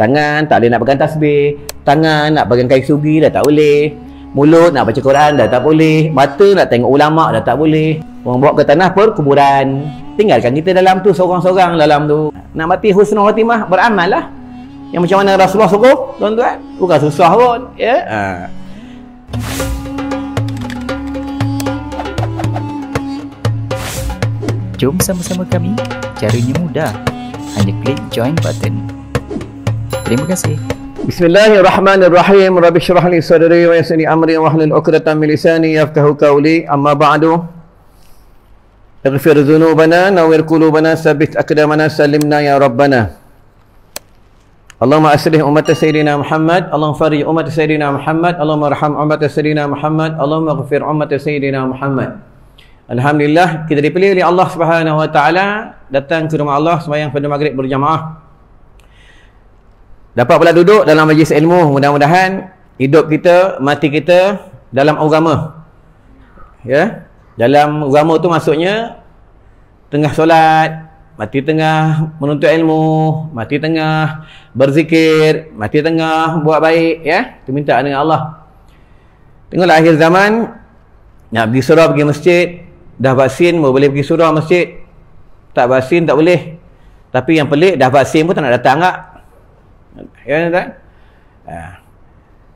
Tangan tak boleh nak pegang tasbih, tangan nak pegang kain sugi dah tak boleh, mulut nak baca Quran dah tak boleh, mata nak tengok ulama dah tak boleh. Orang bawa ke tanah perkuburan. Tinggalkan kita dalam tu seorang-seorang dalam tu. Nak mati husnul khatimah, beramal lah. Yang macam mana Rasulullah suruh, tuan-tuan. Bukan susah pun, ya. Jom sama-sama kami. Caranya mudah. Hanya klik join button. Terima kasih. Bismillahirrahmanirrahim. Rabbi syrah li sadri wa yassir li amri wahlul 'uqdatam min lisani yafqahu qawli. Amma ba'du. Ighfir dhunubana, nawwir qulubana, tsabbit aqdamana, sallimna ya rabbana. Allahumma aslih ummat sayyidina Muhammad, Allahumma farij ummat sayyidina Muhammad, Allahumma arham ummat sayyidina Muhammad, Allahumma ighfir ummat sayyidina Muhammad. Alhamdulillah, kita dipilih oleh Allah Subhanahu wa taala datang ke rumah Allah sembahyang pada maghrib berjamaah. Dapat pula duduk dalam majlis ilmu. Mudah-mudahan hidup kita, mati kita dalam agama. Ya. Dalam agama tu maksudnya tengah solat, mati tengah menuntut ilmu, mati tengah berzikir, mati tengah buat baik, ya. Itu minta dengan Allah. Tengoklah akhir zaman nak pergi surau, pergi masjid, dah vaksin boleh pergi surau masjid. Tak vaksin tak boleh. Tapi yang pelik dah vaksin pun tak nak datang tak? Ya tak?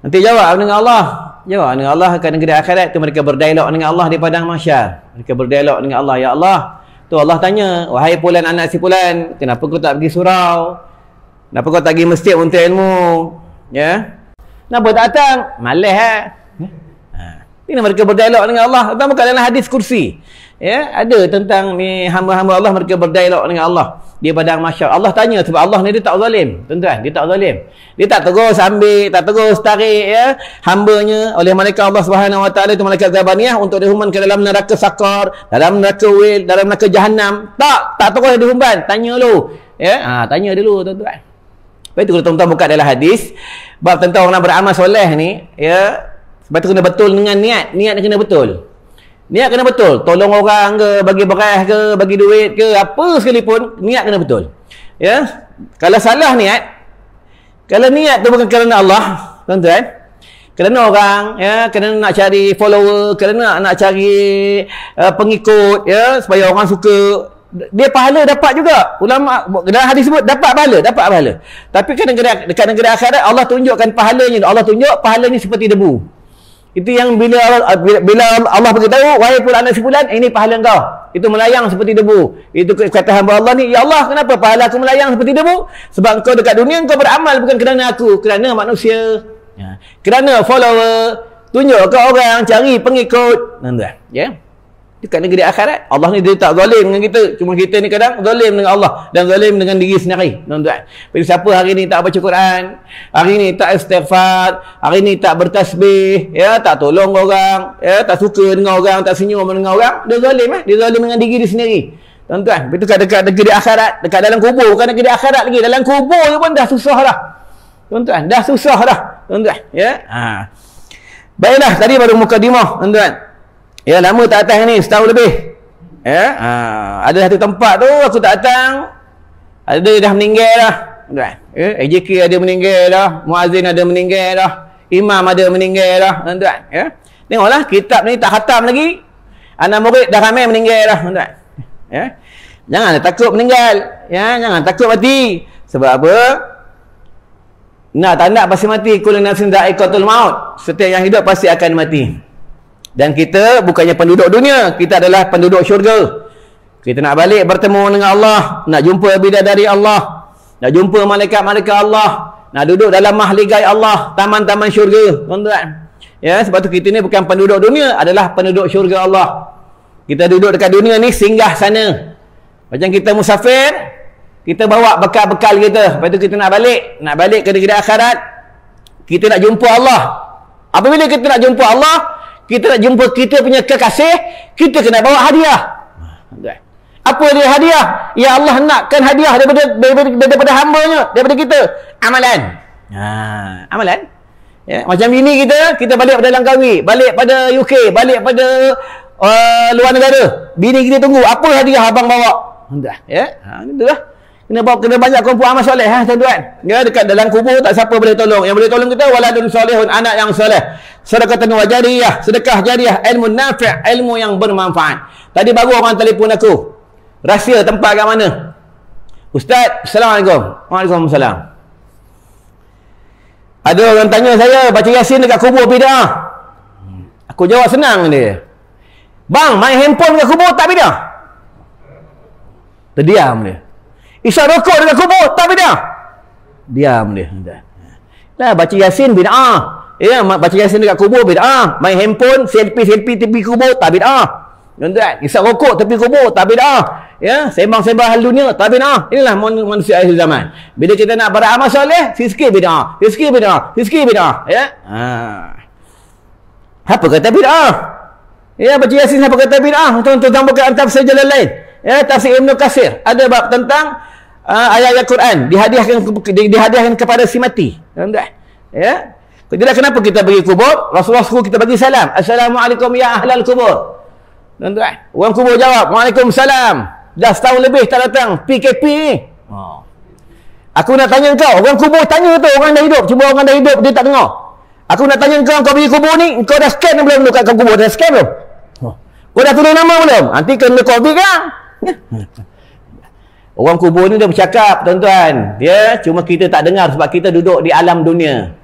Nanti jawab dengan Allah. Jawab dengan Allah kat negeri akhirat tu, mereka berdialog dengan Allah di padang mahsyar. Mereka berdialog dengan Allah, ya Allah. Tu Allah tanya, wahai fulan anak si fulan, kenapa kau tak pergi surau? Kenapa kau tak pergi masjid untuk ilmu? Ya. Kenapa tak datang? Malas Ini mereka berdialog dengan Allah. Pertama kat dalam hadis kursi. Ya, ada tentang ni hamba-hamba Allah, mereka berdialog dengan Allah di padang mahsyar. Allah tanya, sebab Allah ni dia tak zalim, tuan-tuan, dia tak zalim. Dia tak terus ambil, tak terus tarik, ya, hambanya oleh malaikat Allah Subhanahu wa taala, itu malaikat Zabaniyah, untuk dihumban ke dalam neraka sakar, dalam neraka wil, dalam neraka jahanam. Tak terus dihumban. Tanya dulu. Ya, tanya dulu, tuan-tuan. Lepas itu kalau tuan-tuan buka dalam hadis bab tentang orang beramal soleh ni, ya, sebab tu kena betul dengan niat. Niat kena betul. Niat kena betul. Tolong orang ke, bagi beras ke, bagi duit ke, apa sekalipun, niat kena betul. Ya. Kalau salah niat, kalau niat tu bukan kerana Allah, tuan-tuan, kerana orang, ya, kerana nak cari follower, kerana nak cari pengikut, ya, supaya orang suka, dia pahala dapat juga. Ulama dalam hadis sebut dapat pahala. Tapi kan dekat negeri akhirat Allah tunjukkan pahalanya. Allah tunjuk pahalanya seperti debu. Itu yang bila Allah beritahu, wahai fulan anak si fulan, ini pahala engkau. Itu melayang seperti debu. Itu kata hamba Allah ni, ya Allah, kenapa pahala aku melayang seperti debu? Sebab engkau dekat dunia engkau beramal bukan kerana aku, kerana manusia. Ya. Kerana follower, tunjuk ke orang, cari pengikut. Tuan-tuan, ya. Dekat negeri akhirat, Allah ni dia tak zalim dengan kita. Cuma kita ni kadang zalim dengan Allah dan zalim dengan diri sendiri, tuan-tuan. Jadi siapa hari ni tak baca Quran, hari ni tak istighfar, hari ni tak bertasbih, ya, tak tolong orang, ya, tak suka dengan orang, tak senyum dengan orang, dia zalim, dia zalim dengan diri dia sendiri. Tuan-tuan, itu dekat negeri akhirat, dekat dalam kubur, bukan negeri akhirat lagi, dalam kubur pun dah susah dah. Tuan-tuan, dah susah dah, tuan-tuan, ya. Baiklah, tadi baru mukadimah, tuan-tuan. Ya, lama tak datang ni, setahun lebih. Ya, ada satu tempat tu aku tak datang. Ada dah meninggal dah. Tuan. Ya, AJK ada meninggal dah, muazzin ada meninggal dah, imam ada meninggal dah, tuan. Ya. Tengoklah kitab ni tak khatam lagi. Anak murid dah ramai meninggal dah, tuan. Ya. Jangan takut meninggal. Ya, jangan takut mati. Sebab apa? Nak tak nak pasti mati. Kullu nafsin dha'iqatul maut. Setiap yang hidup pasti akan mati. Dan kita bukannya penduduk dunia, kita adalah penduduk syurga. Kita nak balik bertemu dengan Allah, nak jumpa bidadari Allah, nak jumpa malaikat-malaikat Allah, nak duduk dalam mahligai Allah, taman-taman syurga, tuan-tuan. Ya, sebab tu kita ni bukan penduduk dunia, adalah penduduk syurga Allah. Kita duduk dekat dunia ni singgah sana. Macam kita musafir, kita bawa bekal-bekal kita. Lepas tu kita nak balik ke negeri akhirat. Kita nak jumpa Allah. Apabila kita nak jumpa Allah, kita nak jumpa kita punya kekasih, kita kena bawa hadiah. Apa dia hadiah? Ya Allah nakkan hadiah daripada hamba-Nya, daripada kita. Amalan. Amalan. Ya, macam ini kita balik pada Langkawi, balik pada UK, balik pada luar negara. Bini kita tunggu, apa hadiah abang bawa? Ya, itulah. Kena banyak kumpul amal soleh, tuan-tuan. Ya, dekat dalam kubur tak siapa boleh tolong. Yang boleh tolong kita waladun solehun, anak yang soleh. Sedekah jariyah, sedekah jariyah, ilmu nafi', ilmu yang bermanfaat. Tadi baru orang telefon aku. Rahsia tempat kat mana? Ustaz, Assalamualaikum. Waalaikumsalam. Ada orang tanya saya baca Yasin dekat kubur bid'ah. Aku jawab senang dia. Bang, main handphone dekat kubur tak bid'ah? Terdiam dia. Isyak rokok dekat kubur tak bid'ah? Diam dia. Lah baca Yasin bid'ah. Ya, baca Yasin dekat kubur bid'ah. Main handphone, selfie tepi kubur tak bid'ah. Tuan-tuan, isyak rokok tepi kubur tak bid'ah. Ya, sembang-sembang hal dunia tak bid'ah. Inilah manusia akhir zaman. Bila kita nak beramal soleh, sikit bid'ah, sikit bid'ah, sikit bid'ah, ya. Apa kata bid'ah? Ya, baca Yasin apa kata bid'ah? Tuan-tuan buka tafsir Jalalain. Ya, tafsir Ibnu Katsir ada bab tentang ayat-ayat Quran dihadiahkan kepada si mati. Tuan-tuan. Ya. Jadi kenapa kita pergi kubur? Rasulullah suruh kita bagi salam. Assalamualaikum ya ahlal kubur. Tuan-tuan, orang kubur jawab, Waalaikumsalam. Dah setahun lebih tak datang PKP ni. Aku nak tanya kau, orang kubur tanya tu, orang dah hidup. Cuba orang dah hidup, dia tak dengar. Aku nak tanya kau pergi kubur ni, kau dah scan belum dekat kubur? Dah scan belum? Kau dah tulis nama belum? Nanti kena COVID kan? Orang kubur ni dia bercakap, tuan-tuan. Ya, cuma kita tak dengar sebab kita duduk di alam dunia.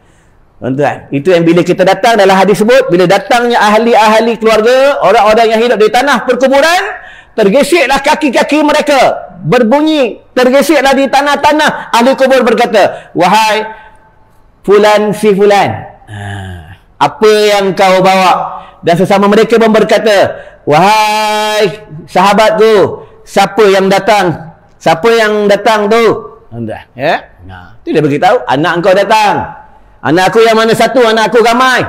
Tuan-tuan, itu yang bila kita datang dalam hadis sebut, bila datangnya ahli-ahli keluarga, orang-orang yang hidup di tanah perkuburan, tergesiklah kaki-kaki mereka, berbunyi, tergesiklah di tanah-tanah. Ahli kubur berkata, wahai fulan si fulan, apa yang kau bawa? Dan sesama mereka pun berkata, wahai sahabatku, siapa yang datang? Siapa yang datang tu? Ya? Itu dia beritahu, anak kau datang. Anak aku yang mana satu? Anak aku ramai.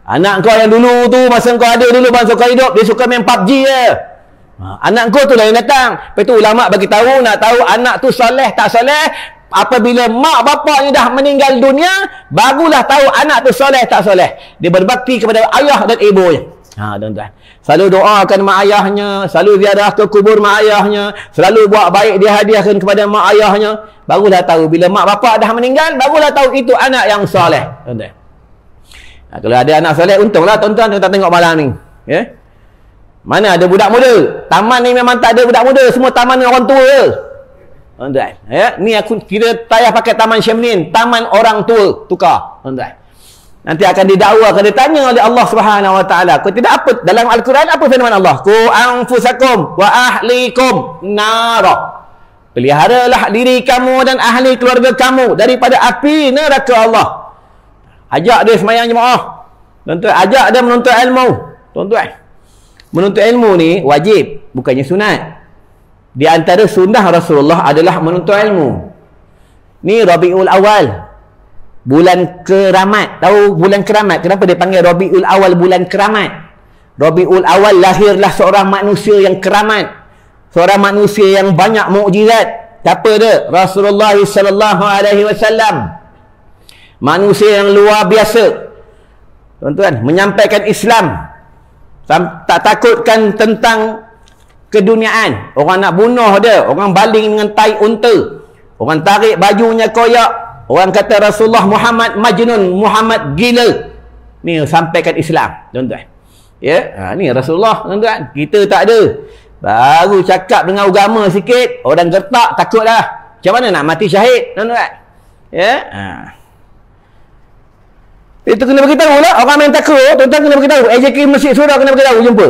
Anak kau yang dulu tu, masa kau ada dulu, masa kau hidup, dia suka main PUBG je. Anak kau tu lah yang datang. Lepas tu ulama' bagi tahu, nak tahu anak tu soleh tak soleh, apabila mak bapaknya dah meninggal dunia, barulah tahu anak tu soleh tak soleh. Dia berbakti kepada ayah dan ibunya. Tuan-tuan, selalu doakan mak ayahnya, selalu ziarah ke kubur mak ayahnya, selalu buat baik dia hadiahkan kepada mak ayahnya. Barulah tahu bila mak bapak dah meninggal, barulah tahu itu anak yang soleh. Tuan-tuan, kalau ada anak soleh, untunglah tuan-tuan kita tengok malam ni. Ya? Mana ada budak muda? Taman ni memang tak ada budak muda, semua taman orang tua je. Tuan-tuan, ya, ni kita tak payah pakai taman Syamnin, taman orang tua tukar. Tuan-tuan, nanti akan didakwa, akan ditanya oleh Allah Subhanahu Wa Taala. Kau tidak apa dalam Al-Quran, apa firman Allah? Qu anfusakum wa ahlikum nara. Peliharalah diri kamu dan ahli keluarga kamu daripada api neraka Allah. Ajak dia sembahyang jemaah. Tuan-tuan, ajak dia menuntut ilmu. Tuan-tuan, menuntut ilmu ni wajib, bukannya sunat. Di antara sunnah Rasulullah adalah menuntut ilmu. Ni Rabiul Awal, bulan keramat. Tahu bulan keramat? Kenapa dia panggil Rabiul Awal bulan keramat? Rabiul Awal lahirlah seorang manusia yang keramat. Seorang manusia yang banyak mukjizat. Siapa dia? Rasulullah sallallahu alaihi wasallam. Manusia yang luar biasa. Tuan-tuan, menyampaikan Islam. Tak takutkan tentang keduniaan. Orang nak bunuh dia, orang baling dengan tai unta. Orang tarik bajunya koyak. Orang kata Rasulullah Muhammad Majnun, Muhammad gila. Ni sampaikan Islam, tuan-tuan. Ya, ni Rasulullah, tuan-tuan. Kita tak ada. Baru cakap dengan agama sikit, orang gertak, takutlah. Macam mana nak mati syahid, tuan-tuan? Ya. Itu kena beritahu lah. Orang main takraw, tuan-tuan kena beritahu. AJK Masjid Surau kena beritahu, jumpa.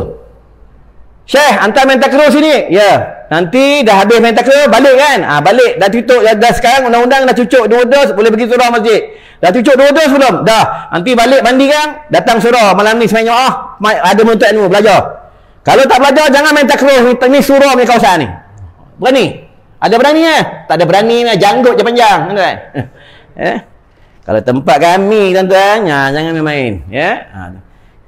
Syekh, hantar main takraw sini. Ya. Nanti dah habis main takraw, balik kan? Balik. Dah tutup. Dah sekarang undang-undang dah cucuk 2 dos, boleh pergi surau masjid. Dah cucuk 2 dos belum? Dah. Nanti balik mandi kan? Datang surau. Malam ni semayang ada menuntut ilmu, belajar. Kalau tak belajar, jangan main takraw. Ni surau punya kawasan ni. Berani? Ada berani tak ada berani ni. Janggut je panjang. Tuan-tuan. Kalau tempat kami, tuan-tuan, jangan main-main. Ya.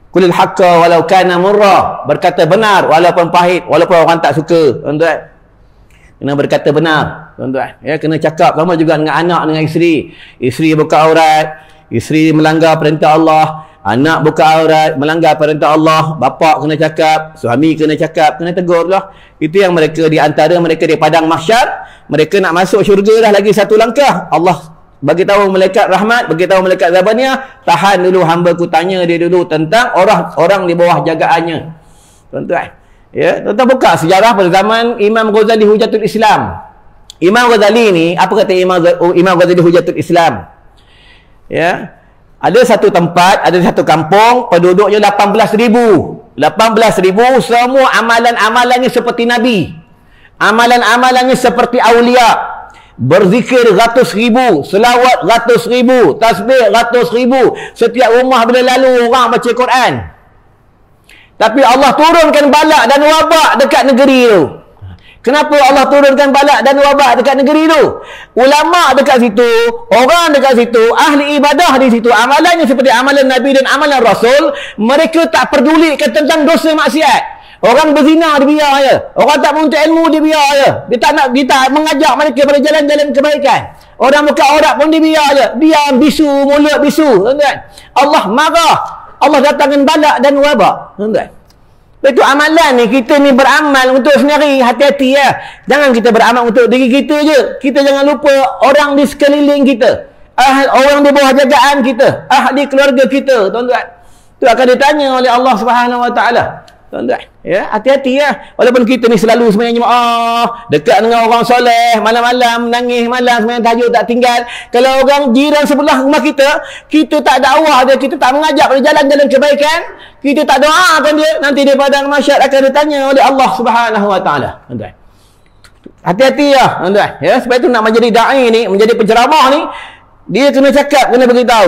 Qulil haqqa walau kana murra. Berkata benar walaupun pahit, walaupun orang tak suka, tuan-tuan. Kena berkata benar, tuan-tuan. Ya, kena cakap sama juga dengan anak, dengan isteri. Isteri buka aurat, isteri melanggar perintah Allah, Anak buka aurat, melanggar perintah Allah, bapa kena cakap, suami kena cakap, kena tegur lah. Itu yang mereka, di antara mereka di padang mahsyar, mereka nak masuk syurga dah lagi satu langkah. Allah bagi tahu malaikat rahmat, bagi tahu malaikat zabaniyah, tahan dulu hamba ku, tanya dia dulu tentang orang di bawah jagaannya. Tuan-tuan, ya, tuan-tuan buka sejarah pada zaman Imam Ghazali Hujatul Islam. Imam Ghazali ni, apa kata Imam Ghazali Hujatul Islam? Ya, ada satu tempat, ada satu kampung, penduduknya 18,000. 18,000, semua amalan-amalannya seperti Nabi. Amalan-amalannya seperti awliya. Berzikir ratus ribu, selawat ratus ribu, tasbih ratus ribu. Setiap rumah bila lalu orang baca Quran. Tapi Allah turunkan balak dan wabak dekat negeri tu. Kenapa Allah turunkan balak dan wabak dekat negeri tu? Ulama dekat situ, orang dekat situ, ahli ibadah di situ, amalannya seperti amalan Nabi dan amalan Rasul. Mereka tak pedulikan tentang dosa maksiat. Orang berzina dia biar je. Orang tak menuntut ilmu dia biar je. Dia tak mengajak mereka pada jalan-jalan kebaikan. Orang buka aurat pun dia biar je. Diam, bisu, mulut bisu. Tuan-tuan, Allah marah. Allah datangkan balak dan wabak. Tuan-tuan, itu amalan ni, kita ni beramal untuk sendiri. Hati-hati ya. Jangan kita beramal untuk diri kita je. Kita jangan lupa orang di sekeliling kita, orang di bawah jagaan kita, ahli keluarga kita. Tuan-tuan, itu akan ditanya oleh Allah Subhanahu Wa Taala. Tuan-tuan, ya, hati-hati ya. Walaupun kita ni selalu sembahyang jemaah, dekat dengan orang soleh, malam-malam nangis malam sembahyang tahajud tak tinggal. Kalau orang jiran sebelah rumah kita, kita tak dakwah dia, kita tak mengajak pada jalan-jalan kebaikan, kita tak doakan dia, nanti di padang mahsyar akan ditanya oleh Allah Subhanahu Wa Taala. Tuan-tuan, hati-hati ya, tuan-tuan. Ya, sebab itu nak menjadi dai ni, menjadi penceramah ni, dia kena cakap, kena beritahu.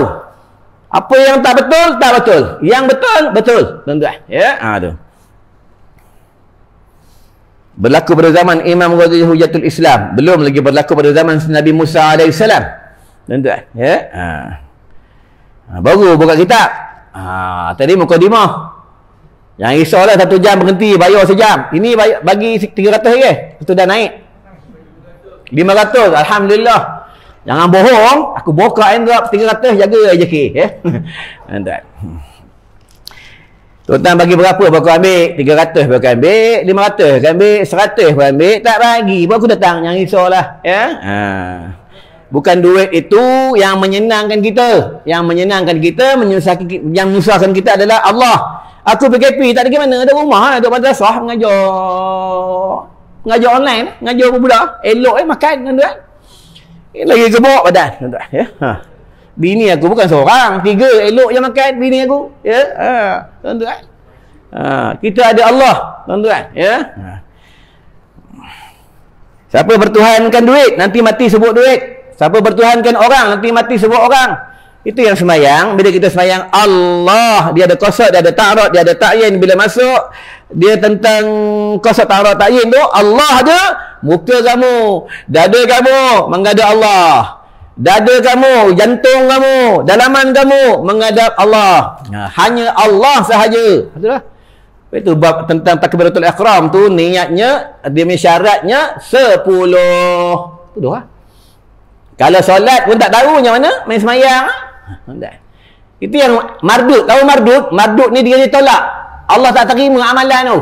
Apa yang tak betul, tak betul. Yang betul, betul. Tuan-tuan, ya. Tu. Berlaku pada zaman Imam Ghazali Hujatul Islam. Belum lagi berlaku pada zaman Nabi Musa AS. Tuan-tuan, ya. Baru buka kitab. Tadi mukadimah. Yang risaulah 1 jam berhenti, bayar sejam. Ini bagi 300 ke? Itu dah naik 500. Alhamdulillah. Jangan bohong, aku buka envelope 300, jaga rezeki, ya. Tuan-tuan, tuan-tuan bagi berapa baru aku ambil? 300 baru aku ambil, 500 aku ambil, 100 baru ambil, tak bagi baru aku datang. Jangan risaulah, ya. Bukan duit itu yang menyenangkan kita. Yang menyenangkan kita, yang menyusahkan kita adalah Allah. Aku PKP tak ada ke mana, ada rumah, ada madrasah, mengajar online, mengajar budak, elok makan, tuan-tuan. Lagi gemuk badan, tuan-tuan, ya. Bini aku bukan seorang, 3 elok je makan bini aku, ya. Tuan-tuan, kita ada Allah, tuan-tuan, ya. Siapa bertuhankan duit, nanti mati sebut duit. Siapa bertuhankan orang, nanti mati sebut orang. Itu yang sembahyang. Bila kita sembahyang Allah, dia ada qasad, dia ada ta'arud, dia ada ta'yin. Bila masuk, dia tentang qasad, ta'arud, ta'yin tu, Allah je. Muka kamu, dada kamu menghadap Allah. Dada kamu, jantung kamu, dalaman kamu menghadap Allah. Hanya Allah sahaja. Betul? Itu bab tentang takbiratul ihram tu, niatnya, dia syaratnya 10. Betul lah. Kalau solat pun tak tahu macam mana, main semayang. Itu yang mardud. Tahu mardud? Mardud ni dia ditolak. Allah tak terima amalan tu.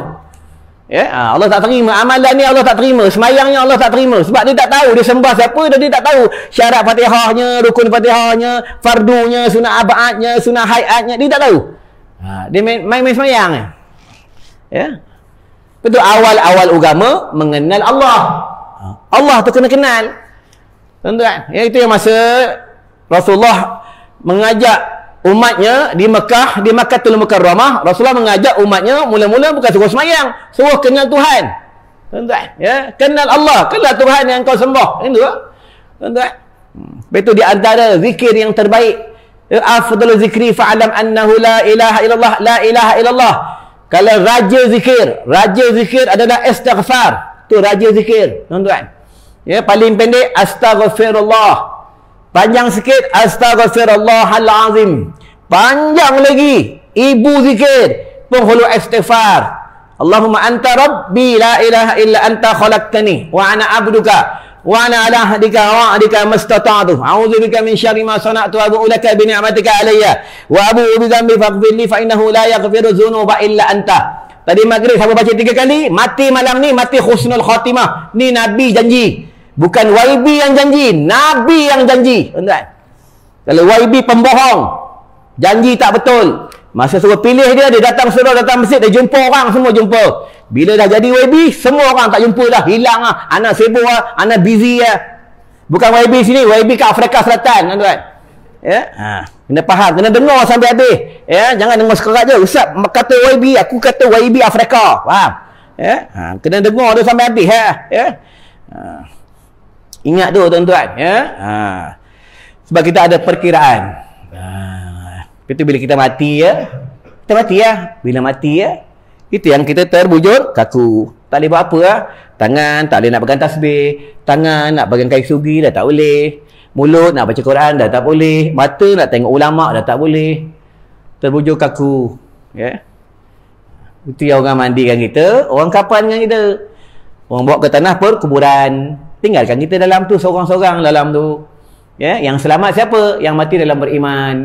Ya, Allah tak terima amalan ni, Allah tak terima. Semayangnya Allah tak terima. Sebab dia tak tahu dia sembah siapa dan dia tak tahu syarat Fatihahnya, rukun Fatihahnya, fardunya, sunat abaatnya, sunat hayatnya, dia tak tahu. Dia main semayang. Ya. Betul, awal-awal agama mengenal Allah. Allah tu kena kenal. Tuan-tuan, ya, itu yang masa Rasulullah mengajak umatnya di Mekah, di Makkahul Mukarramah. Rasulullah mengajak umatnya mula-mula bukan suruh semayang, suruh kenal Tuhan. Tuan-tuan, ya, kenal Allah, kenal Tuhan yang kau sembah. Itu tuan-tuan. Itu di antara zikir yang terbaik. Afdalu zikri fa'alam annahu la ilaha illallah, la ilaha illallah. Kalau raja zikir adalah istighfar. Tu raja zikir, tuan-tuan. Ya, paling pendek astaghfirullah. Panjang sikit astaghfirullahalazim. Panjang lagi ibu zikir, penghulu istighfar. Allahumma anta rabbi la ilaha illa anta khalaqtani wa ana abduka wa ana ala ahdika wa wa'dika mastata'tu a'udzubika min syarri ma sana'tu wa abu'u laka bi ni'matika alayya wa abu'u bi dhanbi faghfir li fa innahu la yaghfiru dzunuba illa anta. Tadi maghrib siapa baca 3 kali, mati malam ni, mati husnul khatimah. Ni Nabi janji. Bukan YB yang janji, Nabi yang janji. Tuan-tuan. Kalau YB pembohong, janji tak betul. Masa suruh pilih dia datang surau, datang masjid, dia jumpa orang, semua jumpa. Bila dah jadi YB, semua orang tak jumpa dah. Hilang lah. Anak sibuk lah, anak busy lah. Bukan YB sini, YB kat Afrika Selatan, tuan-tuan. Ya, kena faham, kena dengar sampai habis. Ya, jangan dengar sekerat je. Ustaz kata YB, aku kata YB Afrika. Faham? Ya, kena dengar tu sampai habis ya. Ingat tu tuan-tuan, ya. Sebab kita ada perkiraan. Itu bila kita mati ya. Kita mati ya. Bila mati ya, itu yang kita terbujur kaku. Tak boleh buat apa lah. Tangan tak boleh nak pegang tasbih. Tangan nak pegang kain sugi dah tak boleh. Mulut nak baca Quran dah tak boleh. Mata nak tengok ulama dah tak boleh. Terbujur kaku. Ya. Itu yang orang mandikan kita, orang kapan dengan kita. Orang bawa ke tanah perkuburan. Tinggalkan kita dalam tu seorang-seorang dalam tu. Ya, yang selamat siapa? Yang mati dalam beriman.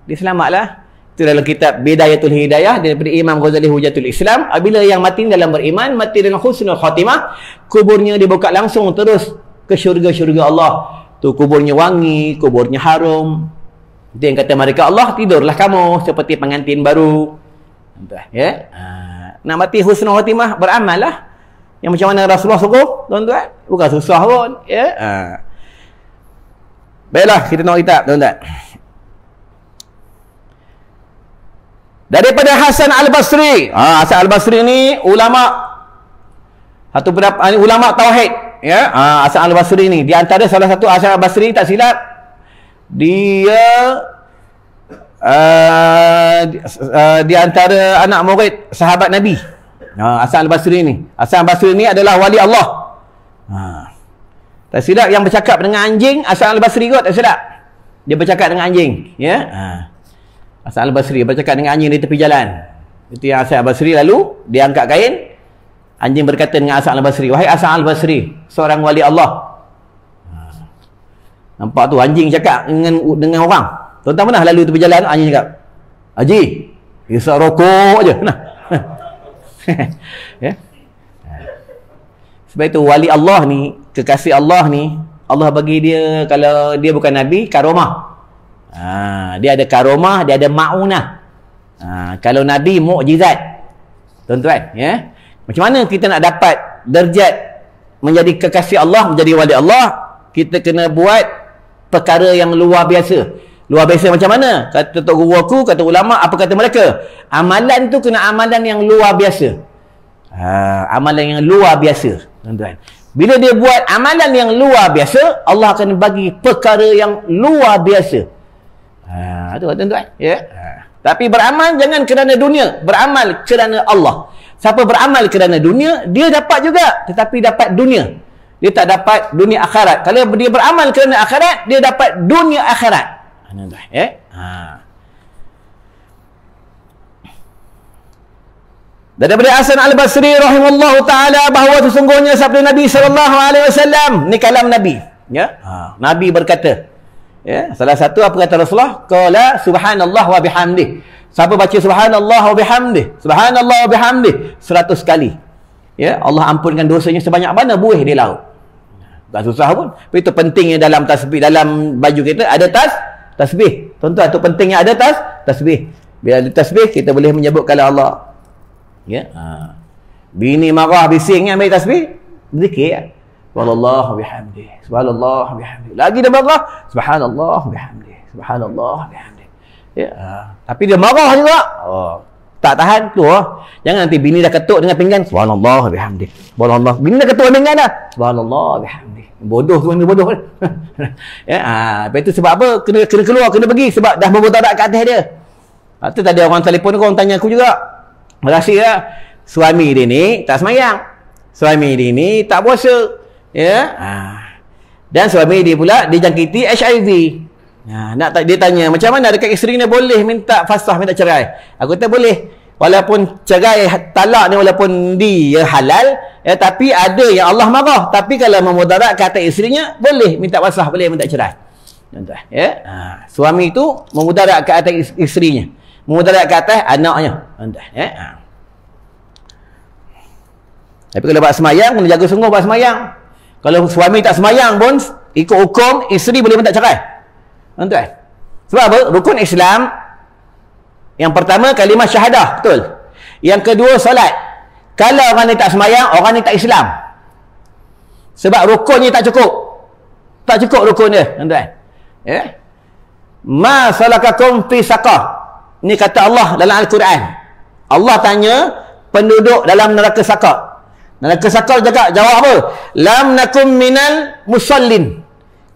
Dia selamatlah. Itu dalam kitab Bidayatul Hidayah daripada Imam Ghazali Hujatul Islam. Apabila yang mati dalam beriman, mati dalam husnul khatimah, kuburnya dibuka langsung terus ke syurga-syurga Allah. Tu kuburnya wangi, kuburnya harum. Itu yang kata mereka, Allah tidurlah kamu seperti pengantin baru. Ya. Nak mati husnul khatimah, beramal lah. Yang macam mana Rasulullah suruh, tuan-tuan. Bukan susah pun. Ya. Baiklah, kita tengok kitab, tuan-tuan. Daripada Hasan Al-Basri. Hasan Al-Basri ni ulama satu ulama tauhid. Ya, Hasan Al-Basri ni di antara salah satu Hasan Al-Basri tak silap dia di antara anak murid sahabat Nabi. Hasan Al-Basri ni. Hasan Al-Basri ni adalah wali Allah. Tak silap yang bercakap dengan anjing Hasan Al-Basri kot, tak silap. Dia bercakap dengan anjing, ya. Hasan Al-Basri bercakap dengan anjing di tepi jalan. Itu yang Hasan Al-Basri lalu dia angkat kain. Anjing berkata dengan Hasan Al-Basri, wahai Hasan Al-Basri, seorang wali Allah. Nampak tu anjing cakap dengan orang. Tuan-tuan pernah lalu tepi jalan, anjing cakap, Haji, isap rokok je. Nah. Ya. Sebab itu wali Allah ni, kekasih Allah ni, Allah bagi dia, kalau dia bukan Nabi, karomah. Dia ada karomah, dia ada ma'unah. Kalau Nabi, mukjizat. Tuan-tuan, ya. Macam mana kita nak dapat darjat menjadi kekasih Allah, menjadi wali Allah? Kita kena buat perkara yang luar biasa. Luar biasa macam mana? Kata tok guru aku, kata ulama, apa kata mereka? Amalan tu kena amalan yang luar biasa. Amalan yang luar biasa, tuan-tuan. Bila dia buat amalan yang luar biasa, Allah akan bagi perkara yang luar biasa. Itu tuan-tuan, ya. Tapi beramal jangan kerana dunia, beramal kerana Allah. Siapa beramal kerana dunia, dia dapat juga, tetapi dapat dunia. Dia tak dapat dunia akhirat. Kalau dia beramal kerana akhirat, dia dapat dunia akhirat. Ya. Daripada Hasan Al-Basri rahimallahu taala bahawa sesungguhnya sabda Nabi sallallahu alaihi wasallam, ni kalam Nabi, ya. Nabi berkata, ya, salah satu apa kata Rasulullah? Qala subhanallah wa bihamdih. Siapa baca subhanallah wa bihamdih, subhanallah wa bihamdih 100 kali, ya, Allah ampunkan dosanya sebanyak mana buih di laut. Tak susah pun. Tapi itu pentingnya dalam tasbih, dalam baju kita ada tasbih. Tuan-tuan, itu pentingnya ada tasbih. Bila ada tasbih, kita boleh menyebutkan Allah. Ya. Bini marah bising ambil tasbih, zikir ya. Subhanallah bihamdih, subhanallah bihamdih. Lagi dia marah, subhanallah bihamdih, subhanallah bihamdih. Ya. Tapi dia marah juga. Tak tahan tu. Jangan nanti bini dah ketuk dengan pinggan, subhanallah bihamdih, subhanallah. Bini dah ketuk dengan pinggan dah, subhanallah bihamdih. Bodoh tu, bodoh. Ya. Lepas itu sebab apa? Kena keluar, kena pergi sebab dah berbotadak kat atas dia. Itu tadi orang telefon aku, orang tanya aku juga. Rahsia lah. Suami dia ni tak semayang. Suami dia ni tak puasa. Ya. Dan suami dia pula dijangkiti HIV. Dia tanya, macam mana dekat isteri ni boleh minta fasah, minta cerai? Aku kata boleh. walaupun cerai talak ni walaupun halal, tapi ada yang Allah marah. Tapi kalau memudarat ke atas isterinya, boleh minta wasah, boleh minta cerai. Tuan-tuan, suami itu memudarat ke atas isterinya, memudarat ke atas anaknya. Tuan-tuan, Tapi kalau buat semayang, kena jaga sungguh buat semayang. Kalau suami tak semayang pun, ikut hukum, isteri boleh minta cerai. Tuan-tuan. Sebab apa? Rukun Islam, yang pertama, kalimah syahadah. Betul. Yang kedua, solat. Kalau orang ni tak semayang, orang ni tak Islam. Sebab rukunnya tak cukup. Tak cukup rukun dia. Tuan-tuan. Ma salakakum fi saqar. Ini kata Allah dalam Al-Quran. Allah tanya penduduk dalam neraka saqar. Neraka saqar jawab apa? Lam nakum minal musallin.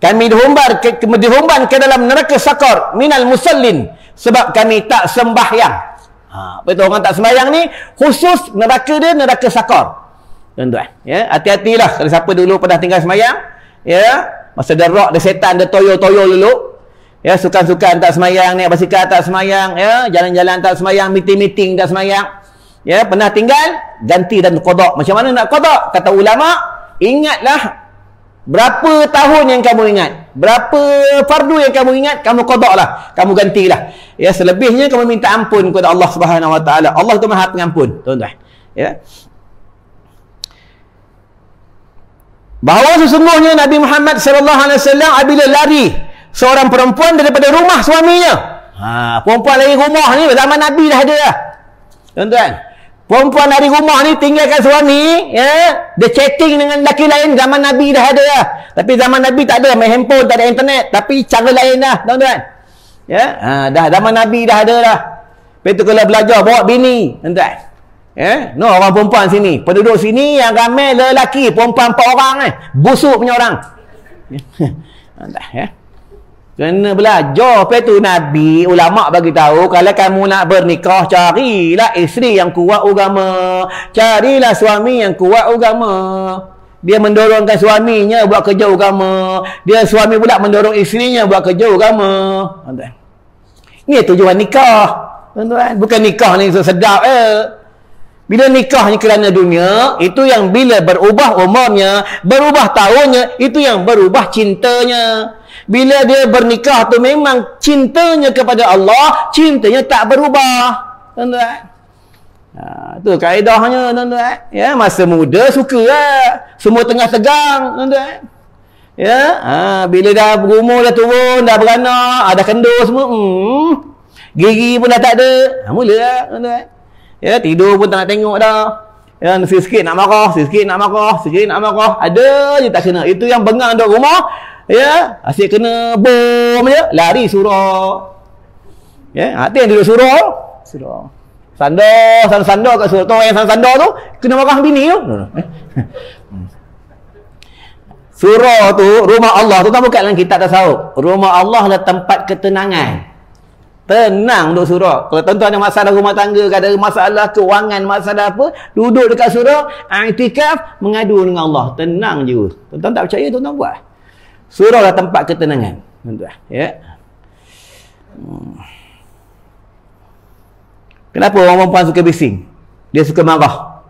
Kami dihumban ke dalam neraka saqar minal musallin, sebab kami tak sembahyang. Betul, orang tak sembahyang ni khusus neraka dia neraka saqar. Tuan-tuan, hati-hatilah kalau siapa dulu pernah tinggal sembahyang, masa derak dia setan dia toyo-toyo dulu. Sukan-sukan tak sembahyang, naik basikal tak sembahyang, jalan-jalan tak sembahyang, meeting-meeting tak sembahyang. Pernah tinggal, ganti dan qada. Macam mana nak qada? Kata ulama, ingatlah berapa tahun yang kamu ingat, berapa fardu yang kamu ingat, kamu qada lah, kamu gantilah. Selebihnya kamu minta ampun kepada Allah Subhanahu Wa Taala. Allah itu Maha Pengampun, tuan-tuan. Bahawa sesungguhnya Nabi Muhammad sallallahu alaihi wasallam apabila lari seorang perempuan daripada rumah suaminya. Perempuan lari rumah ni zaman Nabi dah ada dah. Tuan-tuan, perempuan dari rumah ni tinggalkan suami, dia chatting dengan lelaki lain, zaman Nabi dah ada dah. Tapi zaman Nabi tak ada main handphone, tak ada internet, tapi cara lain dah, tuan-tuan. Dah zaman Nabi dah ada dah. Lepas tu kalau belajar bawa bini, tuan-tuan. No, orang perempuan sini, penduduk sini yang ramai lelaki, perempuan 4 orang busuk punya orang. Tuan-tuan, kena belajar. Lepas tu Nabi, ulama' bagi tahu, kalau kamu nak bernikah, carilah isteri yang kuat agama. Carilah suami yang kuat agama. Dia mendorongkan suaminya buat kerja agama. Dia suami pula mendorong isterinya buat kerja agama. Tuan-tuan, ini tujuan nikah. Tuan-tuan, bukan nikah ni sedap Bila nikah ni kerana dunia, itu yang bila berubah umurnya, berubah tahunnya, itu yang berubah cintanya. Bila dia bernikah tu memang cintanya kepada Allah, cintanya tak berubah. Tuan-tuan, tu kaedahnya, tuan-tuan. Masa muda suka semua tengah tegang, tuan-tuan. Bila dah berumur, dah turun, dah beranak, dah kendur semua, gigi pun dah tak ada, mula tuan-tuan. Tidur pun tak nak tengok dah. Sikit-sikit nak marah, sikit-sikit nak marah, sikit nak marah, ada je tak kena. Itu yang bengang duduk rumah, asyik kena bom je, lari surau. Hati yang duduk surau. Sandar kat surau tu, yang sandar tu kena marah bini tu. Surau tu, rumah Allah tu tak bukan dalam kitab tasawuf. Rumah Allah adalah tempat ketenangan. Tenang duduk surau. Kalau tuan-tuan ada masalah rumah tangga, ada masalah kewangan, masalah apa, duduk dekat surau, i'tikaf, mengadu dengan Allah. Tenang je. Tuan-tuan tak percaya, tuan-tuan buat. Surau adalah tempat ketenangan, tuan-tuan. Kenapa orang perempuan suka bising? Dia suka marah.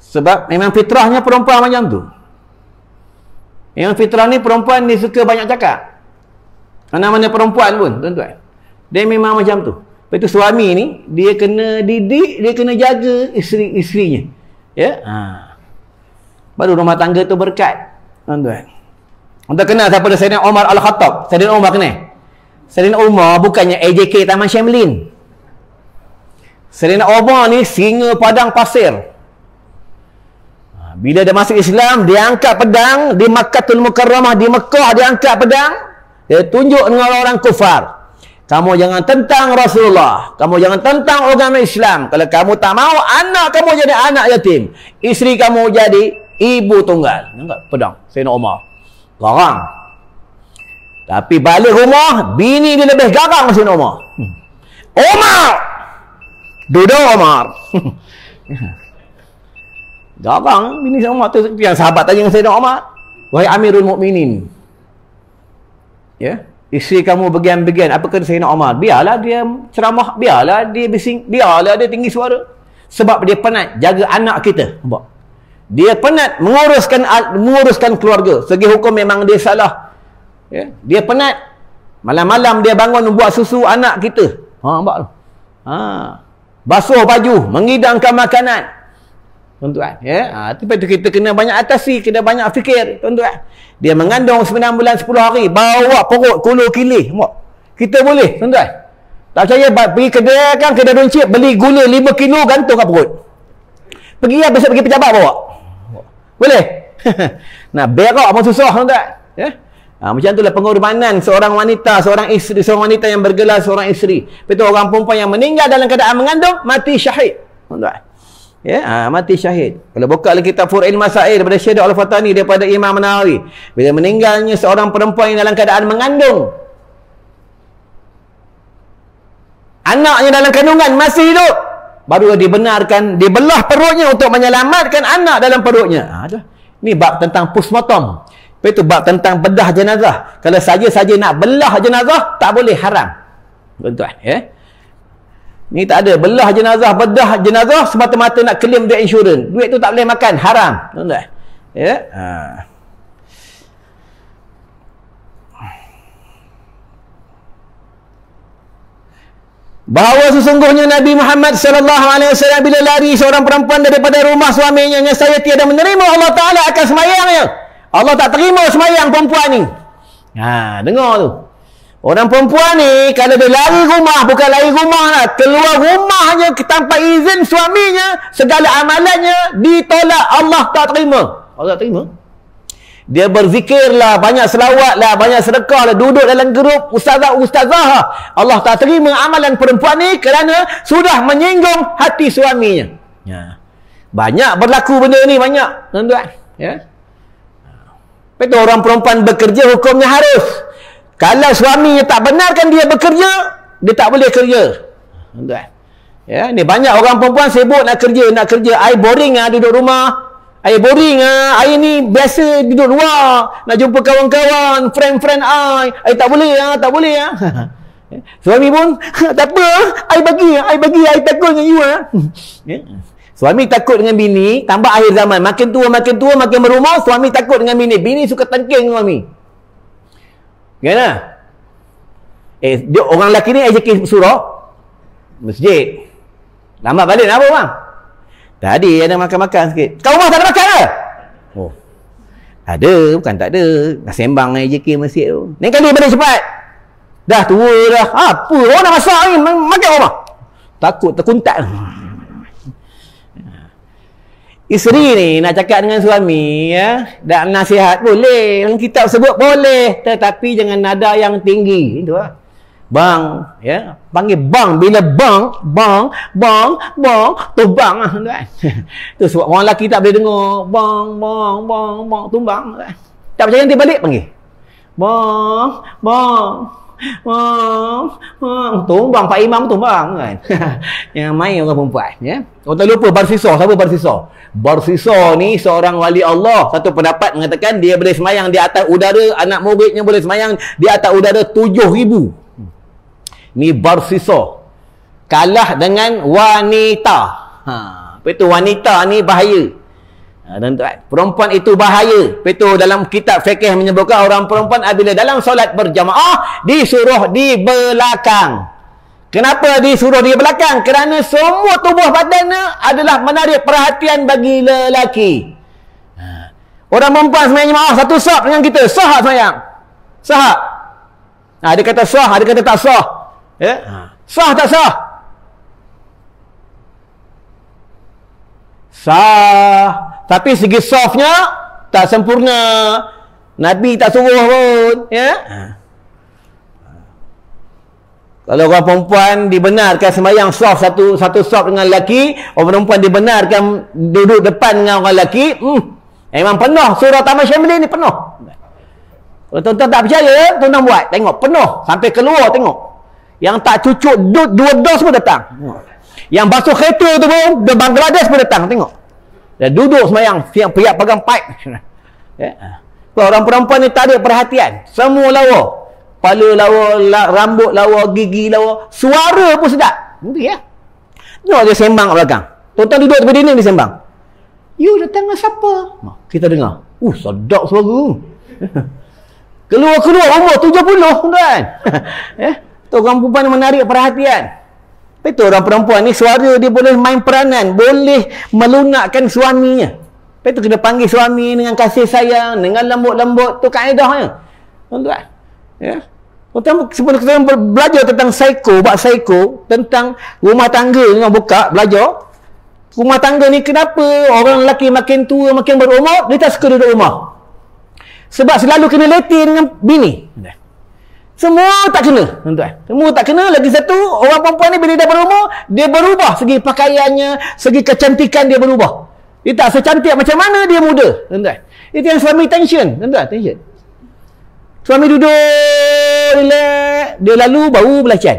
Sebab memang fitrahnya perempuan macam tu. Memang fitrah ni perempuan dia suka banyak cakap. Mana-mana perempuan pun, tuan-tuan, dia memang macam tu. Lepas tu suami ni, dia kena didik, dia kena jaga isteri-isterinya. Baru rumah tangga tu berkat, tuan-tuan. Untuk kenal siapa dia? Sayyidina Umar Al-Khattab. Sayyidina Umar kenal? Sayyidina Umar bukannya AJK Taman Syamlin. Sayyidina Umar ni singa padang pasir. Bila dia masuk Islam, dia angkat pedang di Makkahul Mukarramah, di Mekah dia angkat pedang. Dia tunjuk dengan orang-orang kufar. Kamu jangan tentang Rasulullah. Kamu jangan tentang agama Islam. Kalau kamu tak mau, anak kamu jadi anak yatim. Isteri kamu jadi ibu tunggal. Nampak pedang Sayyidina Umar. Garang. Tapi balik rumah, bini dia lebih garang Sayyidina Umar. Umar! Duduk Umar. Garang bini Sayyidina Umar tu. Yang sahabat tanya dengan Sayyidina Umar, wahai Amirul Mukminin, isteri kamu bagian-bagian. Apa kata Sayyidina Umar? Biarlah dia ceramah, biarlah dia bising, biarlah dia tinggi suara. Sebab dia penat jaga anak kita. Nampak? Dia penat menguruskan keluarga. Segi hukum memang dia salah. Ya? Dia penat. Malam-malam dia bangun buat susu anak kita. Nampak tu? Basuh baju, mengidangkan makanan. Tuan-tuan, ya. Tapi tu kita kena banyak atasi, kena banyak fikir, tuan-tuan. Dia mengandung 9 bulan 10 hari, bawa perut kulu kilih. Kita boleh, tuan-tuan. Tak percaya pergi kedai kan, kedai runcit, beli gula 5 kilo gantung kat perut. Pergi lah, besok pergi pejabat bawa. Boleh? Nah, berak pun susah, tuan-tuan. Ya? Macam itulah pengorbanan seorang wanita, seorang wanita yang bergelar seorang isteri. Betul, orang perempuan yang meninggal dalam keadaan mengandung, mati syahid. Tuan-tuan. Ya, mati syahid. Kalau buka lagi kitab Fur'il Masail daripada Syekh Al-Fatani, daripada Imam Nawawi, bila meninggalnya seorang perempuan yang dalam keadaan mengandung, anaknya dalam kandungan masih hidup, baru dibenarkan, dibelah perutnya untuk menyelamatkan anak dalam perutnya. Ini bab tentang postmortem. Lepas itu bab tentang bedah jenazah. Kalau saja-saja nak belah jenazah, tak boleh, haram. Tuan-tuan, ya. Ni tak ada belah jenazah, bedah jenazah semata-mata nak claim duit insurans. Duit tu tak boleh makan, haram. Tuan-tuan. Ya. Bahawa sesungguhnya Nabi Muhammad SAW bila lari seorang perempuan daripada rumah suaminya yang saya tiada menerima, Allah Ta'ala akan semayangnya. Allah tak terima semayang perempuan ni. Dengar tu. Orang perempuan ni, kalau dia lari rumah, bukan lari rumah lah, keluar rumahnya tanpa izin suaminya, segala amalannya ditolak, Allah tak terima. Allah tak terima. Dia berzikir lah, banyak selawat lah, banyak sedekah lah, duduk dalam grup ustazah, Allah tak terima amalan perempuan ni kerana sudah menyinggung hati suaminya. Banyak berlaku benda ni, banyak, tuan-tuan. Ya. Betul, orang perempuan bekerja hukumnya harus. Kalau suaminya tak benarkan dia bekerja, dia tak boleh kerja. Tuan-tuan. Ya, ni banyak orang perempuan sibuk nak kerja. Ai boring duduk rumah. Ai boring ai ni biasa duduk luar, nak jumpa kawan-kawan, friend ai. Ai tak boleh Suami pun tak apa, ai bagi, ai takut dengan you Ya. Suami takut dengan bini, tambah akhir zaman. Makin tua, makin berumur, suami takut dengan bini. Bini suka tengking dengan suami. Kenapa? Orang lelaki ni rezeki surau, masjid. Lambat balik nak apa bang? Tadi ada makan-makan sikit. Kau rumah tak ada makan ke? Ada, bukan tak ada. Dah sembang rezeki masjid tu. Ni kali balik cepat. Dah tua dah. Apa? Orang nak masak ni, makan rumah. Takut terkuntat. Isteri ni nak cakap dengan suami, ya, dan nasihat boleh, dalam kitab sebut boleh, tetapi jangan nada yang tinggi. Itu lah. Bang, ya, panggil bang, bila bang, tu bang lah, tuan. Tu sebab orang lelaki tak boleh dengar bang, tumbang. Tak percaya nanti balik panggil. Bang, tumbang Pak Imam tumbang kan. Yang main orang perempuan, ya. Orang tak lupa Barsisa. Siapa Barsisa? Barsisa ni seorang wali Allah. Satu pendapat mengatakan dia boleh semayang di atas udara, anak muridnya boleh semayang di atas udara 7,000. Ni Barsisa. Kalah dengan wanita. Itu wanita ni bahaya. Tuan-tuan, perempuan itu bahaya. Itu dalam kitab fiqh menyebutkan orang perempuan apabila dalam solat berjamaah disuruh di belakang. Kenapa disuruh di belakang? Kerana semua tubuh badannya adalah menarik perhatian bagi lelaki. Orang perempuan semayang jemaah satu saf dengan kita, sah semayang? Sah. Dia kata sah, ada kata tak sah. Ya? Sah tak sah? Sah. Tapi segi softnya tak sempurna. Nabi tak suruh pun, ya. Kalau orang perempuan dibenarkan sembahyang soft satu soft dengan lelaki, orang perempuan dibenarkan duduk depan dengan orang lelaki, memang penuh surah Taman Syamli ni penuh. Kalau tuan-tuan tak percaya, tuan-tuan buat, tengok penuh sampai keluar tengok. Yang tak cucuk dua dos pun datang. Yang basuh kereta tu pun dari Bangladesh pun datang, tengok. Dah duduk sembahyang, siang pihak pegang pipe. Ya. Orang perempuan ni tak ada perhatian. Semua lawa. kepala lawa, rambut lawa, gigi lawa, suara pun sedap. Nanti ya. Tengok dia sembang kat belakang. Tuan-tuan duduk tepi dinding dia sembang. You datang dengan siapa? Kita dengar. Sedap suara. Keluar umur 70 tuan. Tu orang perempuan yang menarik perhatian. Itu orang perempuan ni suara dia boleh main peranan, boleh melunakkan suaminya. Itu kena panggil suami dengan kasih sayang, dengan lembut-lembut. Tu kaedahnya. Tuan-tuan. Ya. Sebelum kita belajar tentang bab psycho, tentang rumah tangga dengan buka, belajar. Rumah tangga ni kenapa orang lelaki makin tua, makin berumur, dia tak suka duduk rumah. Sebab selalu kena letih dengan bini. Semua tak kena, tuan-tuan. Semua tak kena. Lagi satu, orang perempuan ni bila dia berumur, dia berubah segi pakaiannya, segi kecantikan dia berubah. Dia tak secantik macam mana dia muda, tuan-tuan. Itu yang suami tension, tuan-tuan, tension. Suami duduk, relax, dia lalu baru belacan.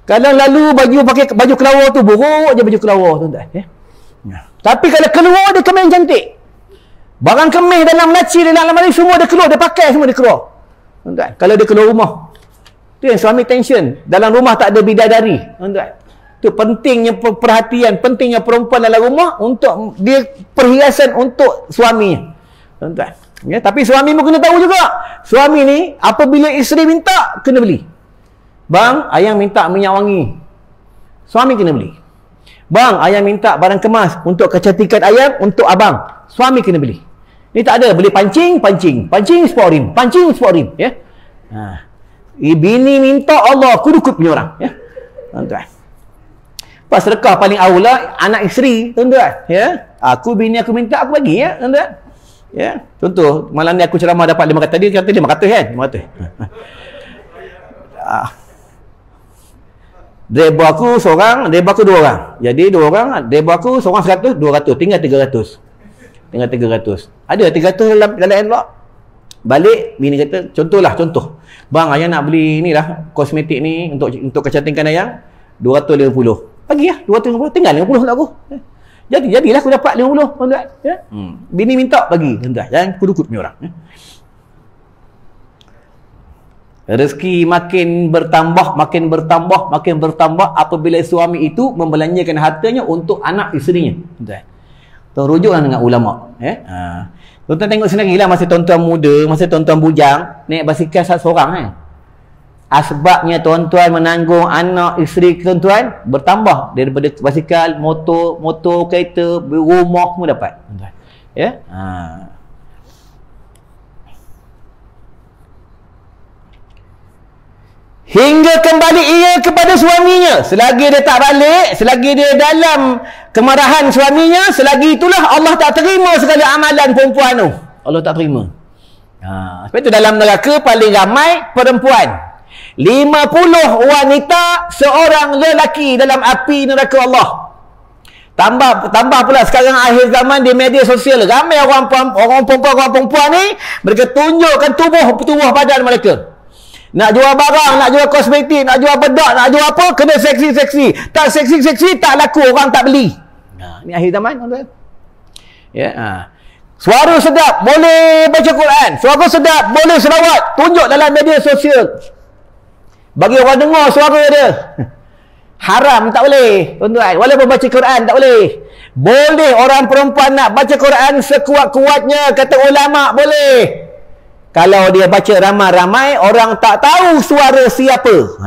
Kadang lalu pakai baju kelawar tu, buruk je baju kelawar, tuan-tuan. Tapi kalau keluar, dia kemas cantik. Barang kemas dalam laci, dalam lemari, semua dia keluar, dia pakai semua dia keluar. Tuan-tuan, kalau dia keluar rumah. Tu yang suami tension. Dalam rumah tak ada bidadari, tuan-tuan. Tu pentingnya perhatian, pentingnya perempuan dalam rumah untuk dia perhiasan untuk suaminya. Tuan-tuan. Ya, tapi suami pun kena tahu juga. Suami ni apabila isteri minta, kena beli. Bang, ayang minta minyak wangi. Suami kena beli. Bang, ayang minta barang kemas untuk kecantikan ayang untuk abang. Suami kena beli. Ni tak ada beli pancing sporin, ya. Bini minta Allah kudukut punya orang, ya. Tuan-tuan. Pas sedekah paling aula anak isteri, tuan-tuan, ya. Bini aku minta, aku bagi, ya, tuan-tuan. Ya, contoh malam ni aku ceramah dapat 500, dia kata 500 kan? 500. Driver aku seorang, driver aku 2 orang. Jadi 2 orang, driver aku seorang 100, 200, tinggal 300. Tinggal 300. Ada 300 dalam envelope. Balik, bini kata, contoh. Bang, ayang nak beli ni lah, kosmetik ni untuk kecantikan ayang, 250. Bagi lah, 250, tinggal 50 untuk aku. Jadilah aku dapat 50, tuan-tuan. Ya? Bini minta bagi, tuan-tuan. Jangan kudukut punya orang. Ya? Rezeki makin bertambah apabila suami itu membelanjakan hartanya untuk anak isterinya. Tuan-tuan. Rujuklah dengan ulama. Ya? Tuan-tuan tengok sendirilah masa tuan-tuan muda, masa tuan-tuan bujang, naik basikal seorang kan. Asbabnya tuan-tuan menanggung anak isteri tuan-tuan bertambah daripada basikal, motor, kereta, rumah semua dapat. Tuan-tuan. Ya? Hingga kembali ia kepada suaminya. Selagi dia tak balik, selagi dia dalam kemarahan suaminya, selagi itulah Allah tak terima segala amalan perempuan tu. Allah tak terima. Sebab itu dalam neraka paling ramai perempuan. 50 wanita, seorang lelaki dalam api neraka Allah. Tambah pula sekarang akhir zaman di media sosial, ramai orang perempuan ni, mereka tunjukkan tubuh badan mereka. Nak jual barang, nak jual kosmetik, nak jual bedak, nak jual apa, kena seksi-seksi. Tak seksi-seksi, tak laku, orang tak beli. Ni akhir zaman, tuan-tuan. Ya, suara sedap, boleh baca Quran. Suara sedap, boleh selawat. Tunjuk dalam media sosial. Bagi orang dengar suara dia. Haram tak boleh, tuan-tuan. Walaupun baca Quran tak boleh. Boleh orang perempuan nak baca Quran sekuat-kuatnya, kata ulama boleh. Kalau dia baca ramai-ramai, orang tak tahu suara siapa.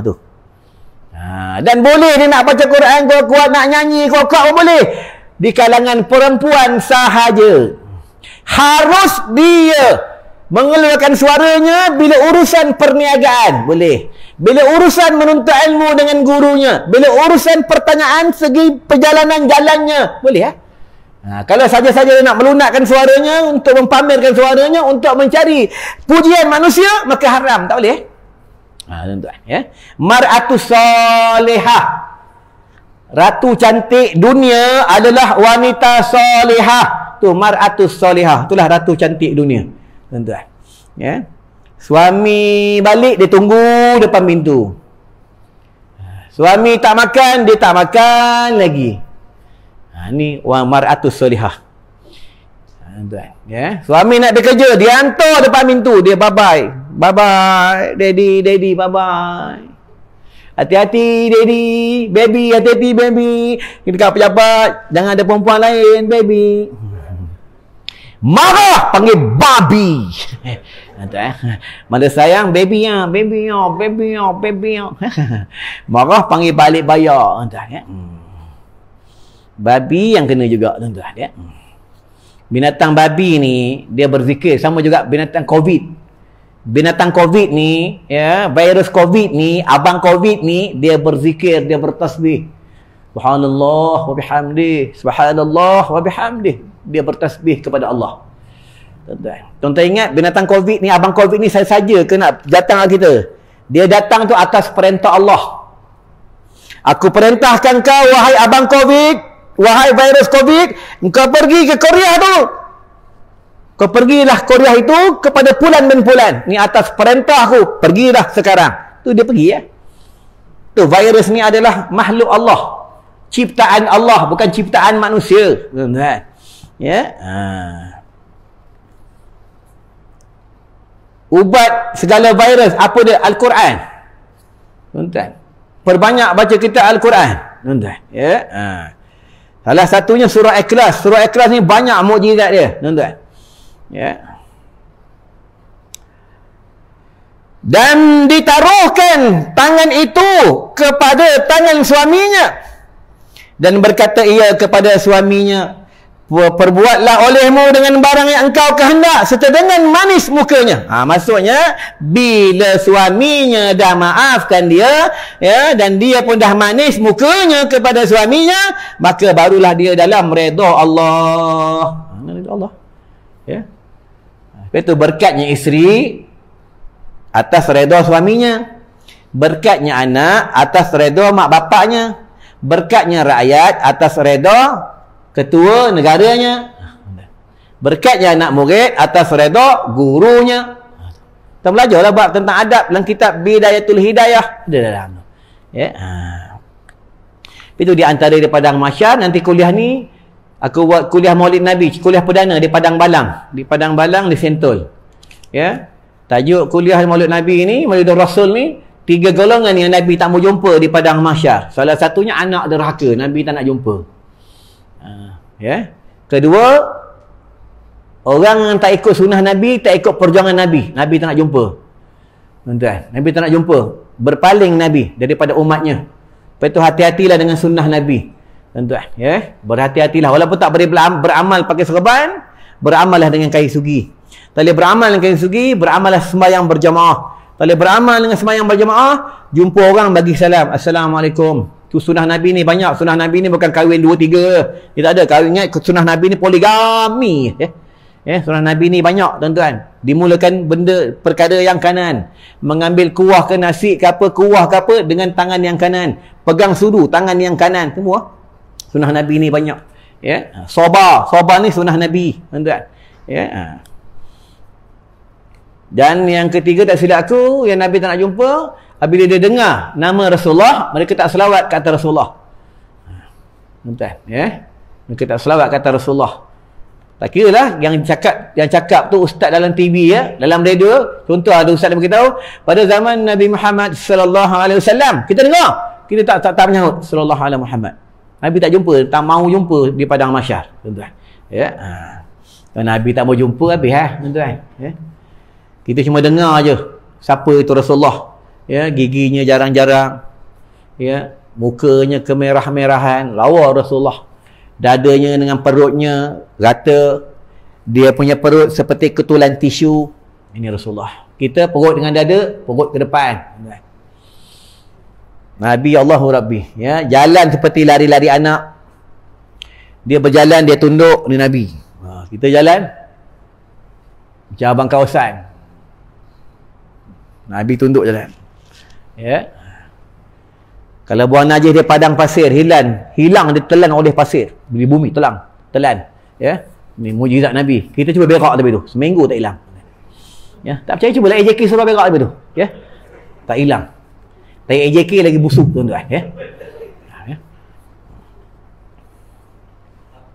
Dan boleh dia nak baca Quran kuat-kuat, nak nyanyi kuat-kuat pun boleh. Di kalangan perempuan sahaja. Harus dia mengeluarkan suaranya bila urusan perniagaan. Boleh. Bila urusan menuntut ilmu dengan gurunya. Bila urusan pertanyaan segi perjalanan jalannya. Boleh ya? Kalau saja-saja dia nak melunakkan suaranya, untuk mempamerkan suaranya, untuk mencari pujian manusia, maka haram. Tak boleh. Tuan-tuan. Ya? Mar'atus salihah. Ratu cantik dunia adalah wanita salihah. Tu mar'atus salihah. Itulah ratu cantik dunia. Tuan-tuan. Ya? Suami balik, dia tunggu depan pintu. Suami tak makan, dia tak makan lagi. Ni mar'atus salihah. Tuan, ya. Suami nak bekerja, dia hantar depan pintu, dia bye-bye. Bye bye daddy, daddy bye bye. Hati-hati daddy, baby hati-hati baby. Dekat pejabat jangan ada perempuan lain baby. Marah panggil babi. Mana sayang baby ya, baby ya, baby ya, baby ya. Marah panggil balik bayar. Babi yang kena juga tuan-tuan ya. Binatang babi ni dia berzikir sama juga binatang COVID. Binatang COVID ni, ya, virus COVID ni, abang COVID ni, dia berzikir, dia bertasbih. Subhanallah wa bihamdih, subhanallah wa bihamdih. Dia bertasbih kepada Allah. Tuan-tuan ingat binatang COVID ni, abang COVID ni saja ke nak datang ke kita? Dia datang tu atas perintah Allah. Aku perintahkan kau wahai abang COVID, wahai virus COVID, engkau pergi ke Korea tu. Kau pergilah Korea itu kepada Fulan bin Fulan. Ni atas perintah aku. Pergilah sekarang. Tu dia pergi ya. Tu virus ni adalah makhluk Allah. Ciptaan Allah, bukan ciptaan manusia. Ya. Ubat segala virus apa dia? Al-Quran. Tuan-tuan. Perbanyak baca kita Al-Quran. Tuan-tuan. Ya. Salah satunya surah Ikhlas. Surah Ikhlas ni banyak mukjizat dia. Tuan-tuan. Ya. Dan ditaruhkan tangan itu kepada tangan suaminya dan berkata ia kepada suaminya, perbuatlah olehmu dengan barang yang engkau kehendak serta dengan manis mukanya. Maksudnya bila suaminya dah maafkan dia, ya, dan dia pun dah manis mukanya kepada suaminya, maka barulah dia dalam redha Allah. Redha Allah. Ya. Itu berkatnya isteri atas redha suaminya, berkatnya anak atas redha mak bapaknya, berkatnya rakyat atas redha ketua negaranya, berkatnya anak murid atas redha gurunya. Kita belajarlah bab tentang adab dalam kitab Bidayatul Hidayah. Dia dalam. Ya. Itu di antara di padang mahsyar. Nanti kuliah ni aku buat kuliah Maulid Nabi, kuliah perdana di Padang Balang. Di Padang Balang di Sentul. Ya. Tajuk kuliah Maulid Nabi ni, Maulid Rasul ni, 3 golongan yang Nabi tak mau jumpa di Padang Mahsyar. Salah satunya anak derhaka, Nabi tak nak jumpa. Ya. Kedua, orang yang tak ikut sunnah Nabi, tak ikut perjuangan Nabi, Nabi tak nak jumpa. Tuan-tuan, Nabi tak nak jumpa. Berpaling Nabi daripada umatnya. Lepas itu hati-hatilah dengan sunnah Nabi. Tuan-tuan, ya, berhati-hatilah. Walaupun tak boleh beramal pakai serban, beramallah dengan kain sugi. Tak boleh beramal dengan kain sugi, beramallah sembahyang berjamaah. Tak boleh beramal dengan sembahyang berjamaah, jumpa orang bagi salam, Assalamualaikum. Tu sunnah Nabi ni banyak. Sunnah Nabi ni bukan kahwin 2-3. Dia tak ada. Kahwin, ingat sunnah Nabi ni poligami. Ya, sunnah Nabi ni banyak, tuan-tuan. Dimulakan benda perkara yang kanan. Mengambil kuah ke nasi ke apa, kuah ke apa dengan tangan yang kanan. Pegang sudu tangan yang kanan. Semua sunnah Nabi ni banyak. Ya, sabar ni sunnah Nabi, tuan-tuan. Ya. Dan yang ketiga, tak silap aku, yang Nabi tak nak jumpa, apabila dia dengar nama Rasulullah, mereka tak selawat kata Rasulullah. Tuan-tuan, ya. Mereka tak selawat kata Rasulullah. Tak kira lah yang cakap tu ustaz dalam TV, ya, dalam radio. Contoh ada ustaz yang beritahu pada zaman Nabi Muhammad sallallahu alaihi wasallam, kita dengar, kita tak menyahut sallallahu alaihi Muhammad. Nabi tak jumpa, tak mau jumpa di padang mahsyar, tuan-tuan. Ya. Nabi tak mau jumpa habis tuan-tuan. Ya. Kita cuma dengar aje siapa itu Rasulullah. Ya, giginya jarang-jarang. Ya, mukanya kemerah-merahan, lawa Rasulullah. Dadanya dengan perutnya rata. Dia punya perut seperti ketulan tisu. Ini Rasulullah. Kita perut dengan dada, perut ke depan. Nabi Allahu Rabbi, ya, jalan seperti lari-lari anak. Dia berjalan, dia tunduk, ni Nabi. Kita jalan macam abang kawasan. Nabi tunduk jalan. Ya. Kalau buang najis di padang pasir, hilang ditelan oleh pasir di bumi, telan. Ya. Ni mukjizat Nabi. Kita cuba berak tapi tu, seminggu tak hilang. Ya, tak percaya cubalah AJK suruh berak tapi tu. Ya. Tak hilang. Tai AJK lagi busuk, tuan-tuan, ya. Ya.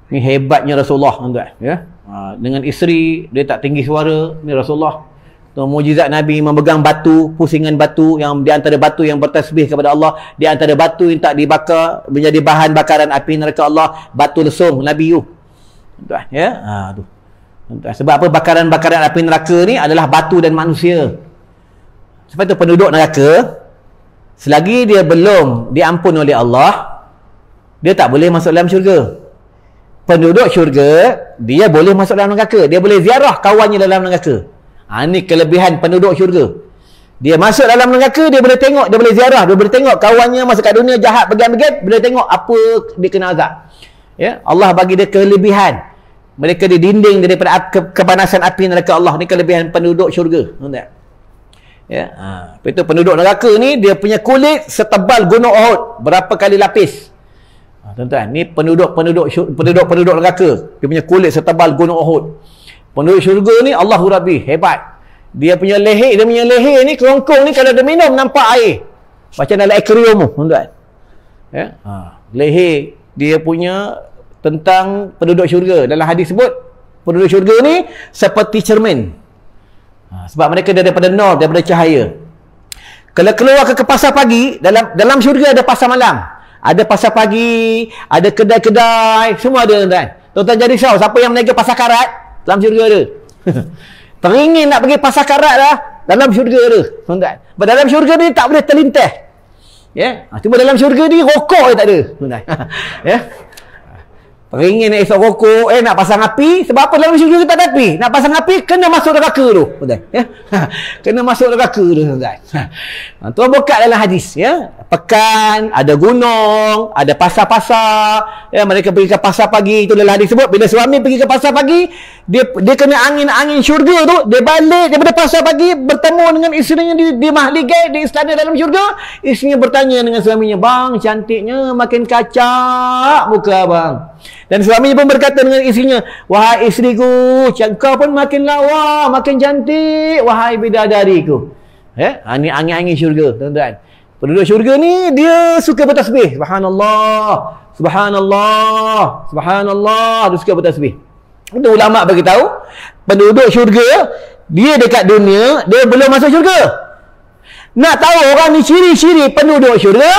Ni hebatnya Rasulullah, tuan-tuan, ya. Dengan isteri dia tak tinggi suara, ni Rasulullah. Tu mukjizat Nabi memegang batu, pusingan batu yang di antara batu yang bertasbih kepada Allah, di antara batu yang tak dibakar menjadi bahan bakaran api neraka Allah, batu lesung Nabi tu. Tuan, ya. Tu. Tuan, sebab apa bakaran-bakaran api neraka ni adalah batu dan manusia. Sebab itu penduduk neraka selagi dia belum diampun oleh Allah, dia tak boleh masuk dalam syurga. Penduduk syurga, dia boleh masuk dalam neraka. Dia boleh ziarah kawannya dalam neraka. Ini kelebihan penduduk syurga. Dia masuk dalam neraka, dia boleh tengok, dia boleh ziarah, dia boleh tengok kawannya masuk kat dunia jahat, began-began, boleh tengok apa dia kena azab. Ya, Allah bagi dia kelebihan. Mereka didinding daripada kepanasan api neraka Allah. Ni kelebihan penduduk syurga. Ya, itu penduduk neraka ni dia punya kulit setebal gunung Uhud, berapa kali lapis. Tuan-tuan, ni penduduk neraka, dia punya kulit setebal gunung Uhud. Penduduk syurga ni Allahu Rabbi, hebat. Dia punya leher ni kerongkong ni kalau dia minum nampak air. Macam dalam akuarium tu, tuan-tuan. Ya, leher dia punya tentang penduduk syurga. Dalam hadis sebut penduduk syurga ni seperti cermin. Sebab mereka daripada nur, daripada cahaya. Kalau keluar ke pasar pagi, dalam syurga ada pasar malam. Ada pasar pagi, ada kedai-kedai, semua ada, tuan-tuan. Tuan-tuan jadi risau, siapa yang meniaga pasar karat, dalam syurga ada. Teringin nak pergi pasar karat lah, dalam syurga ada, tuan-tuan. Dalam syurga ni tak boleh terlintas. Ya, cuma dalam syurga ni rokok je tak ada, tuan-tuan. Ya. Teringin nak esok rokok, nak pasang api, sebab apa dalam syurga tak ada api? Nak pasang api, kena masuk neraka tu, tuan-tuan. Ya. Kena masuk neraka tu, tuan-tuan. Tuan buka dalam hadis, ya. Pekan, ada gunung, ada pasar-pasar, ya, mereka pergi ke pasar pagi, itu dalam hadis sebut, bila suami pergi ke pasar pagi, dia kena angin syurga tu, dia balik daripada pasar pagi, bertemu dengan isterinya di mahli gate, di istana dalam syurga, isterinya bertanya dengan suaminya, bang, cantiknya makin kacak muka abang. Dan suaminya pun berkata dengan isterinya, wahai isteriku, kau pun makin lawa, makin cantik, wahai bidadariku. Ya, ini angin-angin syurga, tuan-tuan. Penduduk syurga ni dia suka bertasbih. Subhanallah, subhanallah, subhanallah, dia suka bertasbih. Itu ulama bagi tahu, penduduk syurga dia dekat dunia, dia belum masuk syurga. Nak tahu orang ni ciri-ciri penduduk syurga,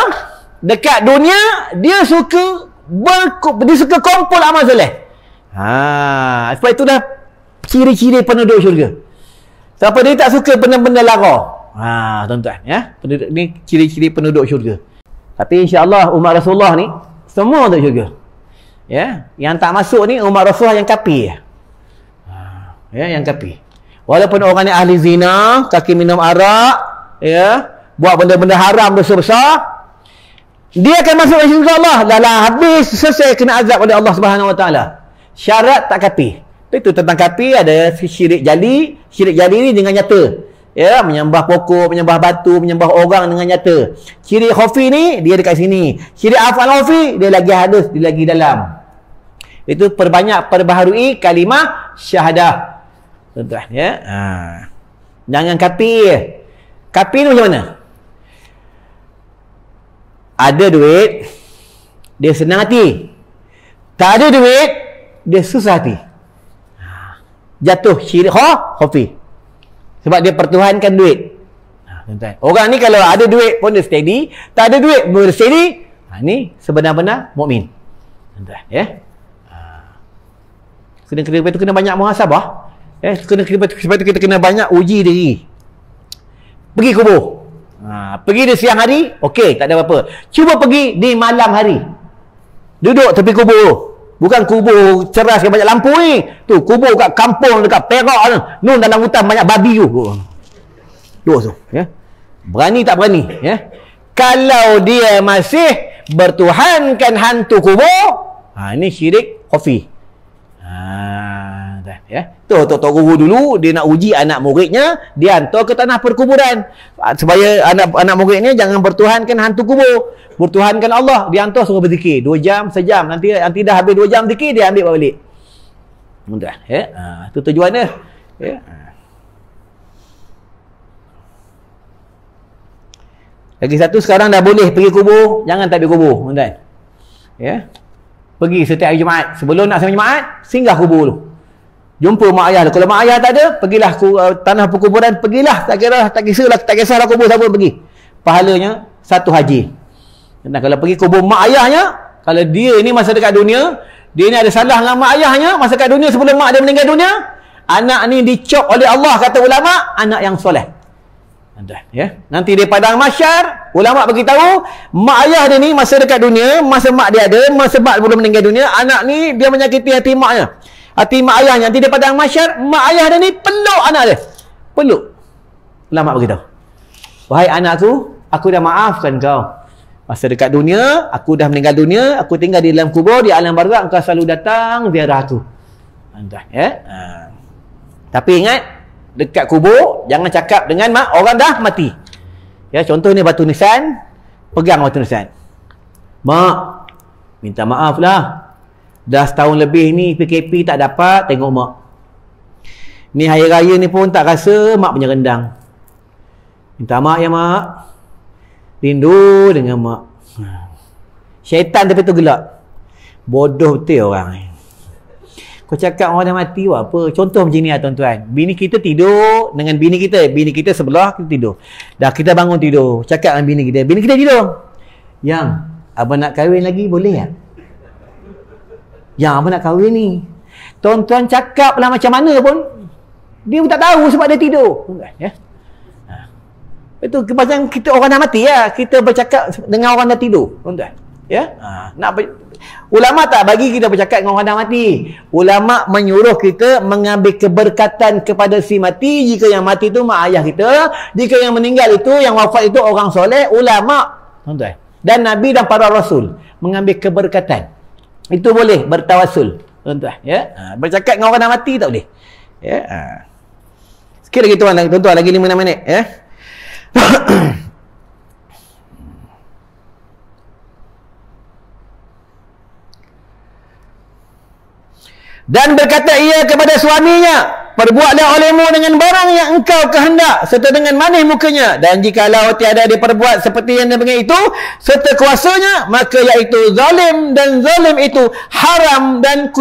dekat dunia dia suka kumpul amal soleh. Sebab itu dah ciri-ciri penduduk syurga. Siapa dia tak suka benda-benda lara. Tuan-tuan, ya. Penduduk ni ciri-ciri penduduk syurga. Tapi insya-Allah umat Rasulullah ni semua untuk syurga. Ya, yang tak masuk ni umat Rasulullah yang kafir. Ya, yang kafir. Walaupun orang ni ahli zina, kaki minum arak, ya, buat benda-benda haram besar-besar, dia akan masuk ke syurga Allah. Dah habis selesai kena azab oleh Allah Subhanahu Wa Taala. Syarat tak kafir. Itu tentang kafir ada syirik jali. Syirik jali ni dengan nyata. Ya, menyembah pokok, menyembah batu, menyembah orang dengan nyata. Syirik khafi ni dia dekat sini. Syirik afal khafi dia lagi halus, dia lagi dalam. Itu perbaharui kalimah syahadah. Tuan-tuan, ya. Jangan kafir. Kafir ni macam mana? Ada duit, dia senang hati. Tak ada duit, dia susah hati. Jatuh syirik khafi. Sebab dia pertuhankan duit. Tuan-tuan, orang ni kalau ada duit pun dia steady, tak ada duit pun dia steady. Ni sebenar-benar mukmin. Tuan-tuan, ya. Kena banyak muhasabah. Ya, sebab itu kita kena banyak uji diri. Pergi kubur. Pergi di siang hari, okey, tak ada apa-apa. Cuba pergi di malam hari. Duduk tepi kubur. Bukan kubur ceras yang banyak lampu ni. Tu kubur kat kampung dekat Perak tu. Nun dalam hutan banyak babi tu. Duduk tu, ya. Berani tak berani, ya. Kalau dia masih bertuhankan hantu kubur, ini syirik khafi. Ya. Tok guru dulu dia nak uji anak muridnya, dia hantar ke tanah perkuburan supaya anak muridnya jangan bertuhankan hantu kubur, bertuhankan Allah. Dia hantar suruh berzikir 2 jam, sejam. Nanti dah habis 2 jam zikir, dia ambil balik. Mudah, ya. Itu tujuan dia. Ya. Lagi satu, sekarang dah boleh pergi kubur, jangan tak pergi kubur, tuan-tuan. Ya. Pergi setiap hari Jumaat. Sebelum nak sampai Jumaat, singgah kubur tu. Jumpa mak ayah. Kalau mak ayah tak ada, pergilah tanah perkuburan, pergilah. Tak kisahlah kubur siapa pergi. Pahalanya satu haji. Dan kalau pergi kubur mak ayahnya, kalau dia ni masa dekat dunia, dia ni ada salah dengan mak ayahnya, masa dekat dunia sebelum mak dia meninggal dunia, anak ni dicop oleh Allah, kata ulama, anak yang soleh. Ya. Nanti di padang mahsyar, ulama beritahu, mak ayah dia ni masa dekat dunia, masa mak dia ada, masa mak belum meninggal dunia, anak ni dia menyakiti hati maknya, hati mak ayahnya. Nanti di padang mahsyar, mak ayah dia ni peluk anak dia. Peluk. Ulama beritahu, wahai anakku, aku dah maafkan kau. Masa dekat dunia, aku dah meninggal dunia, aku tinggal di dalam kubur, di alam barzakh, engkau selalu datang ziarah aku. Ya? Tapi ingat, dekat kubur, jangan cakap dengan orang dah mati. Ya, contoh ni batu nisan, pegang batu nisan. Mak, minta maaf lah. Dah setahun lebih ni PKP tak dapat, tengok mak. Ni hari raya ni pun tak rasa mak punya rendang. Minta maaf ya mak. Rindu dengan mak. Syaitan tapi tu gelak. Bodoh betul orang ni. Kau cakap orang dah mati buat apa? Contoh macam ni lah tuan-tuan. Bini kita tidur dengan bini kita sebelah, kita tidur. Dah kita bangun tidur, cakap dengan bini kita tidur. Yang, abang nak kahwin lagi boleh tak? Yang abang nak kahwin ni. Tuan-tuan cakap lah macam mana pun, dia pun tak tahu sebab dia tidur. Ya? Itu macam kita orang dah mati ya, kita bercakap dengan orang dah tidur, tuan-tuan. Ya? Ulama tak bagi kita bercakap dengan orang dah mati. Ulama menyuruh kita mengambil keberkatan kepada si mati. Jika yang mati itu mak ayah kita, jika yang meninggal itu, yang wafat itu orang soleh, ulama, tuan-tuan. Dan Nabi dan para Rasul mengambil keberkatan. Itu boleh bertawasul, tuan-tuan. Ya? Bercakap dengan orang dah mati tak boleh. Ya? Sikit lagi tuan-tuan, lagi 5 minit. Ya? Dan berkata ia kepada suaminya, perbuatlah olehmu dengan barang yang engkau kehendak, serta dengan manis mukanya. Dan jikalau tiada diperbuat seperti yang demikian itu, serta kuasanya, maka iaitu zalim, dan zalim itu haram dan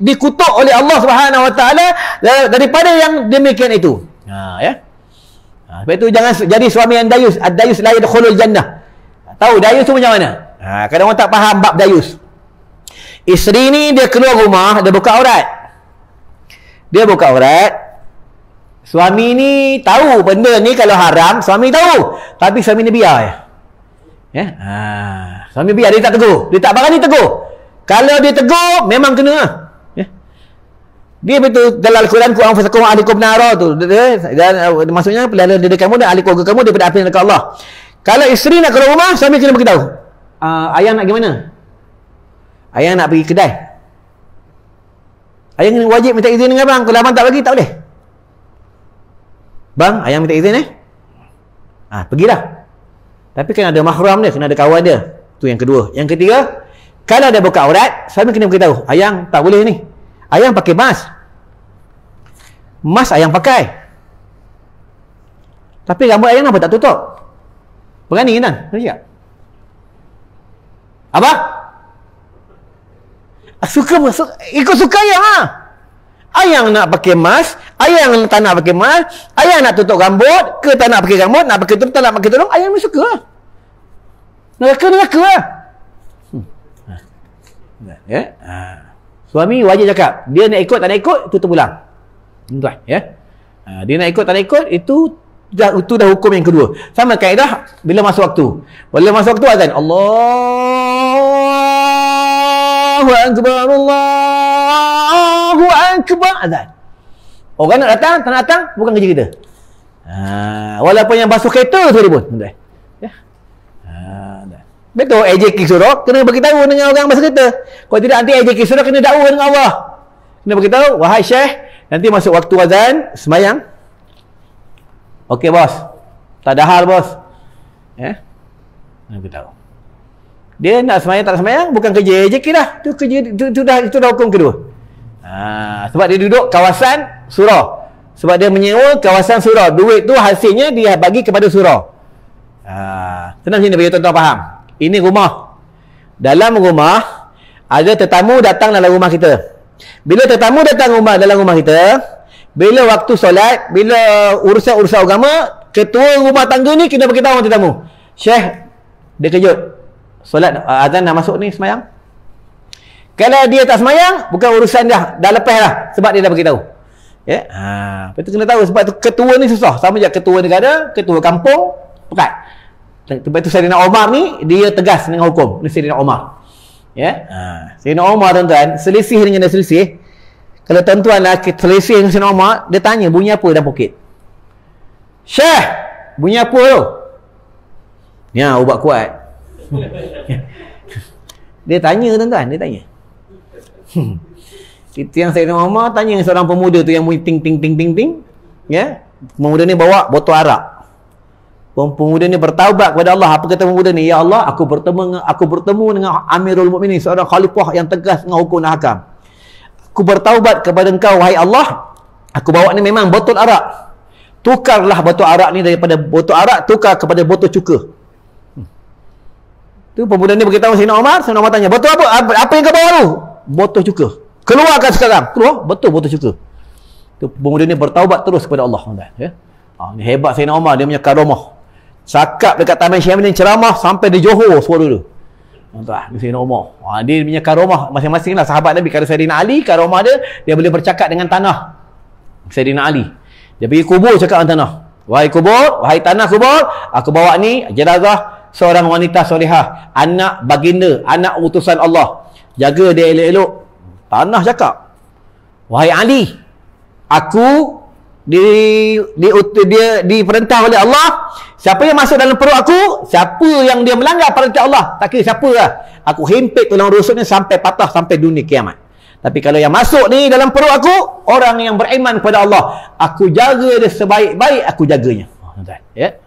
dikutuk oleh Allah Subhanahu Wa Taala daripada yang demikian itu. Ya. Sebab itu jangan jadi suami yang dayus. Ad-dayus la yadkhulul jannah. Tahu dayus tu macam mana? Kadang orang tak faham bab dayus. Isteri ni dia keluar rumah, dia buka aurat. Suami ni tahu benda ni kalau haram, suami tahu. Tapi suami ni biar je. Ya? Suami biar, dia tak tegur. Dia tak berani tegur. Kalau dia tegur, memang kena. Ya? Dia betul dalam Al-Quran, Quran fasakum alikum nara tu. Dan maksudnya pelihara diri kamu dan ahli keluarga kamu daripada api neraka Allah. Kalau isteri nak keluar rumah, suami kena beritahu. Ayah nak pergi mana? Ayah nak pergi kedai. Ayah wajib minta izin dengan abang. Kalau abang tak bagi, tak boleh. Bang, ayah minta izin pergilah. Tapi kan ada mahram dia, kena ada kawan dia. Tu yang kedua. Yang ketiga, kalau dia buka aurat, suami kena beritahu, ayah tak boleh ni. Ayah pakai mask. Mask ayah pakai. Tapi rambut ayah kenapa tak tutup? Berani kan? Apa? Ikut suka ayah. Ayah nak pakai mask, ayah tak nak pakai mask, ayah nak tutup rambut ke tak nak pakai rambut, nak pakai tudung tak nak pakai tudung, ayah mesti suka. Neraka lah. Ya? Suami wajib cakap, dia nak ikut tak nak ikut, itu terpulang. Tuan, ya? Dia nak ikut tak nak ikut, itu dah hukum yang kedua. Sama kaedah bila masuk waktu. Bila masuk waktu azan, Allahu Akbar, azan. Orang nak datang, tak nak datang, bukan kerja kita. Walaupun yang basuh kereta sekalipun. Ya? Betul, AJK suruh kena beritahu dengan orang basuh kereta. Kalau tidak, nanti AJK suruh kena dakwa dengan Allah. Kena beritahu, wahai Syekh, nanti masuk waktu azan, semayang. Okey bos, tak ada hal bos. Ya? Kena beritahu. Dia nak semayang tak semayang, bukan kerja AJK dah. Itu dah hukum kedua. Sebab dia duduk kawasan surau. Sebab dia menyewa kawasan surau. Duit tu hasilnya dia bagi kepada surau. Senang macam ni bagi tuan-tuan faham. Ini rumah. Dalam rumah ada tetamu datang dalam rumah kita. Bila tetamu datang dalam rumah kita, bila waktu solat, bila urusan-urusan agama, ketua rumah tangga ni kena beritahu orang tetamu. Syekh, dia kejut. Solat azan dah masuk ni semayang. Kalau dia tak semayang, bukan urusan dah lepas lah. Sebab dia dah beritahu. Ya. Lepas tu kena tahu sebab tu ketua ni susah. Sama je ketua negara, ketua kampung, pekat. Sebab tu Sayyidina Umar ni, dia tegas dengan hukum. Ni Sayyidina Umar. Ya. Sayyidina Umar tuan-tuan, selisih dengan dia selisih. Kalau tuan-tuan lah selisih dengan Sayyidina Umar, dia tanya bunyi apa dalam poket. Syekh, bunyi apa tu? Ya, ubat kuat. Dia tanya tuan-tuan, dia tanya. Itu yang Sayyidina Umar tanya seorang pemuda tu yang bunyi ting ting ting ting ting. Ya. Pemuda ni bawa botol arak. Pemuda ni bertaubat kepada Allah. Apa kata pemuda ni? Ya Allah, aku bertemu dengan Amirul Mukminin, seorang khalifah yang tegas dengan hukum dan hakam. Aku bertaubat kepada engkau, wahai Allah. Aku bawa ni memang botol arak. Tukarlah botol arak ni daripada botol arak, tukar kepada botol cuka. Tu pemuda ni beritahu Sayyidina Umar. Sayyidina Umar tanya, botol apa? Apa yang kau bawa tu? Botol cuka. Keluarkan sekarang. Keluar, betul botol cuka. Tu pemuda ni bertaubat terus kepada Allah. Ya? Ni hebat Sayyidina Umar, dia punya karamah. Cakap dekat Taman Syamil ceramah sampai di Johor suara dia. Tuan, di Sayyidina Umar. Dia punya karamah masing-masing lah sahabat Nabi. Kalau Sayyidina Ali, karamah dia boleh bercakap dengan tanah. Sayyidina Ali. Dia pergi kubur cakap dengan tanah. Wahai kubur, wahai tanah kubur, aku bawa ni jenazah seorang wanita solehah, anak baginda, anak utusan Allah. Jaga dia elok-elok. Tanah cakap, wahai Ali, aku diperintah oleh Allah. Siapa yang masuk dalam perut aku, siapa yang dia melanggar perintah Allah, tak kira siapa lah, aku himpit tulang rusuknya sampai patah, sampai dunia kiamat. Tapi kalau yang masuk ni dalam perut aku, orang yang beriman kepada Allah, aku jaga dia sebaik-baik aku jaganya. Ya.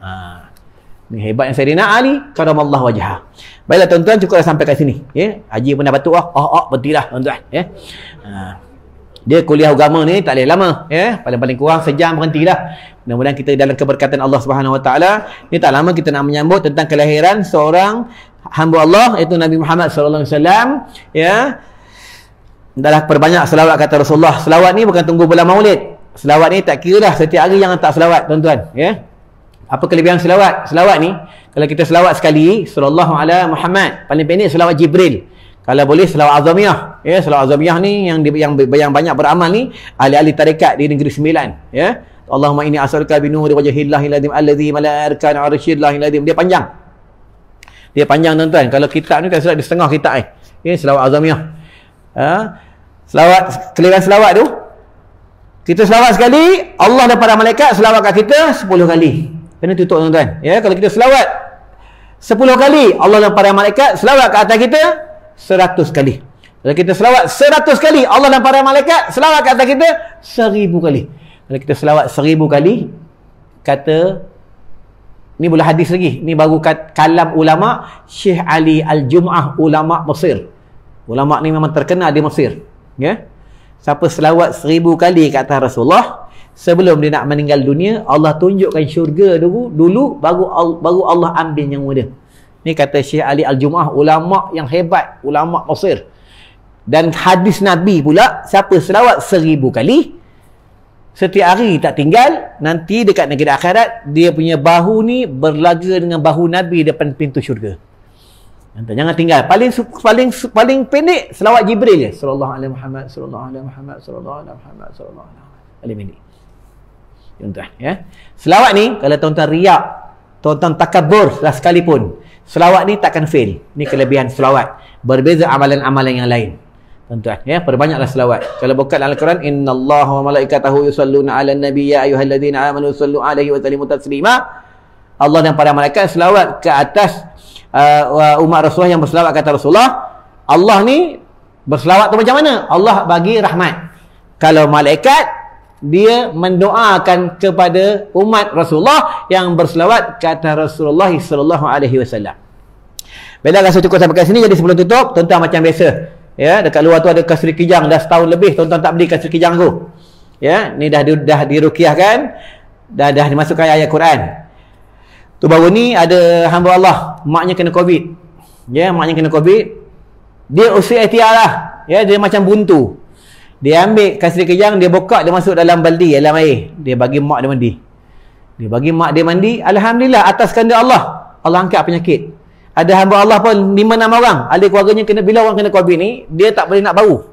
Ni hebatnya Sayyidina Ali karamallahu wajhah. Baiklah tuan-tuan, cukuplah sampai kat sini. Ya. Haji pun dah batuk berhentilah tuan-tuan. Ya. Dia kuliah agama ni tak boleh lama, ya. Paling-paling kurang sejam berhentilah. Mudah-mudahan kita dalam keberkatan Allah Subhanahu Wa Taala. Ni tak lama kita nak menyambut tentang kelahiran seorang hamba Allah, iaitu Nabi Muhammad sallallahu alaihi wasallam, ya. Adalah perbanyak selawat kata Rasulullah. Selawat ni bukan tunggu bulan Maulid. Selawat ni tak kira dah setiap hari yang tak selawat, tuan-tuan, ya. Apa kelebihan selawat? Selawat ni, kalau kita selawat sekali, sallallahu alaihi Muhammad, paling pendek selawat Jibril. Kalau boleh selawat azamiyah, ya. Selawat azamiyah ni yang banyak beramal ni ahli-ahli tarekat di Negeri Sembilan, ya. Allahumma inni as'aluka bi nuri wajhillahil ladzi alladzi mala'a arkana arsyillahil ladzi. Dia panjang. Dia panjang tuan-tuan. Kalau kitab ni kan selawat di setengah kitab ni. Ya, selawat azamiyah. Selawat, kelebihan selawat tu, kita selawat sekali, Allah dan para malaikat selawat kat kita 10 kali. Kena tutup tuan-tuan. Ya, kalau kita selawat 10 kali, Allah dan para malaikat selawat kat atas kita 100 kali. Kalau kita selawat 100 kali, Allah dan para malaikat selawat kat atas kita 1000 kali. Kalau kita selawat 1000 kali, kata ni boleh hadis lagi. Ni baru kalam ulama Syekh Ali Al-Jum'ah, ulama Mesir. Ulama ni memang terkenal di Mesir. Ya. Siapa selawat 1000 kali kat atas Rasulullah, sebelum dia nak meninggal dunia, Allah tunjukkan syurga dulu baru Allah ambil nyawa dia. Ni kata Syekh Ali Al-Jum'ah, ulama yang hebat, ulama Mesir. Dan hadis Nabi pula, siapa selawat 1000 kali setiap hari tak tinggal, nanti dekat negeri akhirat dia punya bahu ni berlaga dengan bahu Nabi depan pintu syurga. Jangan tinggal. Paling pendek selawat Jibril je. Sallallahu alaihi Muhammad, sallallahu alaihi Muhammad, sallallahu alaihi Muhammad, sallallahu alaihi Muhammad. Tuan-tuan, ya. Selawat ni kalau tuan-tuan riak, tuan-tuan takabur lah sekalipun, selawat ni takkan fail. Ni kelebihan selawat. Berbeza amalan-amalan yang lain. Tuan-tuan, ya, perbanyaklah selawat. Kalau buka dalam Al-Quran, innallaha wa malaikatahu yusalluna 'alan nabi ya ayyuhalladzina amanu sallu 'alaihi wa sallimu taslima. Allah dan para malaikat selawat ke atas umat Rasulullah yang berselawat kata Rasulullah. Allah ni berselawat tu macam mana? Allah bagi rahmat. Kalau malaikat, dia mendoakan kepada umat Rasulullah yang berselawat kata Rasulullah sallallahu alaihi wasallam. Bila rasa cukup sampai kat sini, jadi sebelum tutup, tuan-tuan macam biasa. Ya, dekat luar tu ada kasri kijang dah setahun lebih tuan-tuan tak beli kasri kijang tu. Ya, ni dah diruqyahkan, dah dimasukkan ayat Quran. Tu baru ni ada hamba Allah, maknya kena Covid. Ya, maknya kena Covid. Dia usia ikhtiar lah. Ya, dia macam buntu. Dia ambil kasri kejang, dia buka, dia masuk dalam baldi, dalam air. Dia bagi mak dia mandi. Dia bagi mak dia mandi. Alhamdulillah, atas kehendak Allah, Allah angkat penyakit. Ada hamba Allah pun 5-6 orang, ahli keluarganya kena, bila orang kena COVID ni, dia tak boleh nak bau.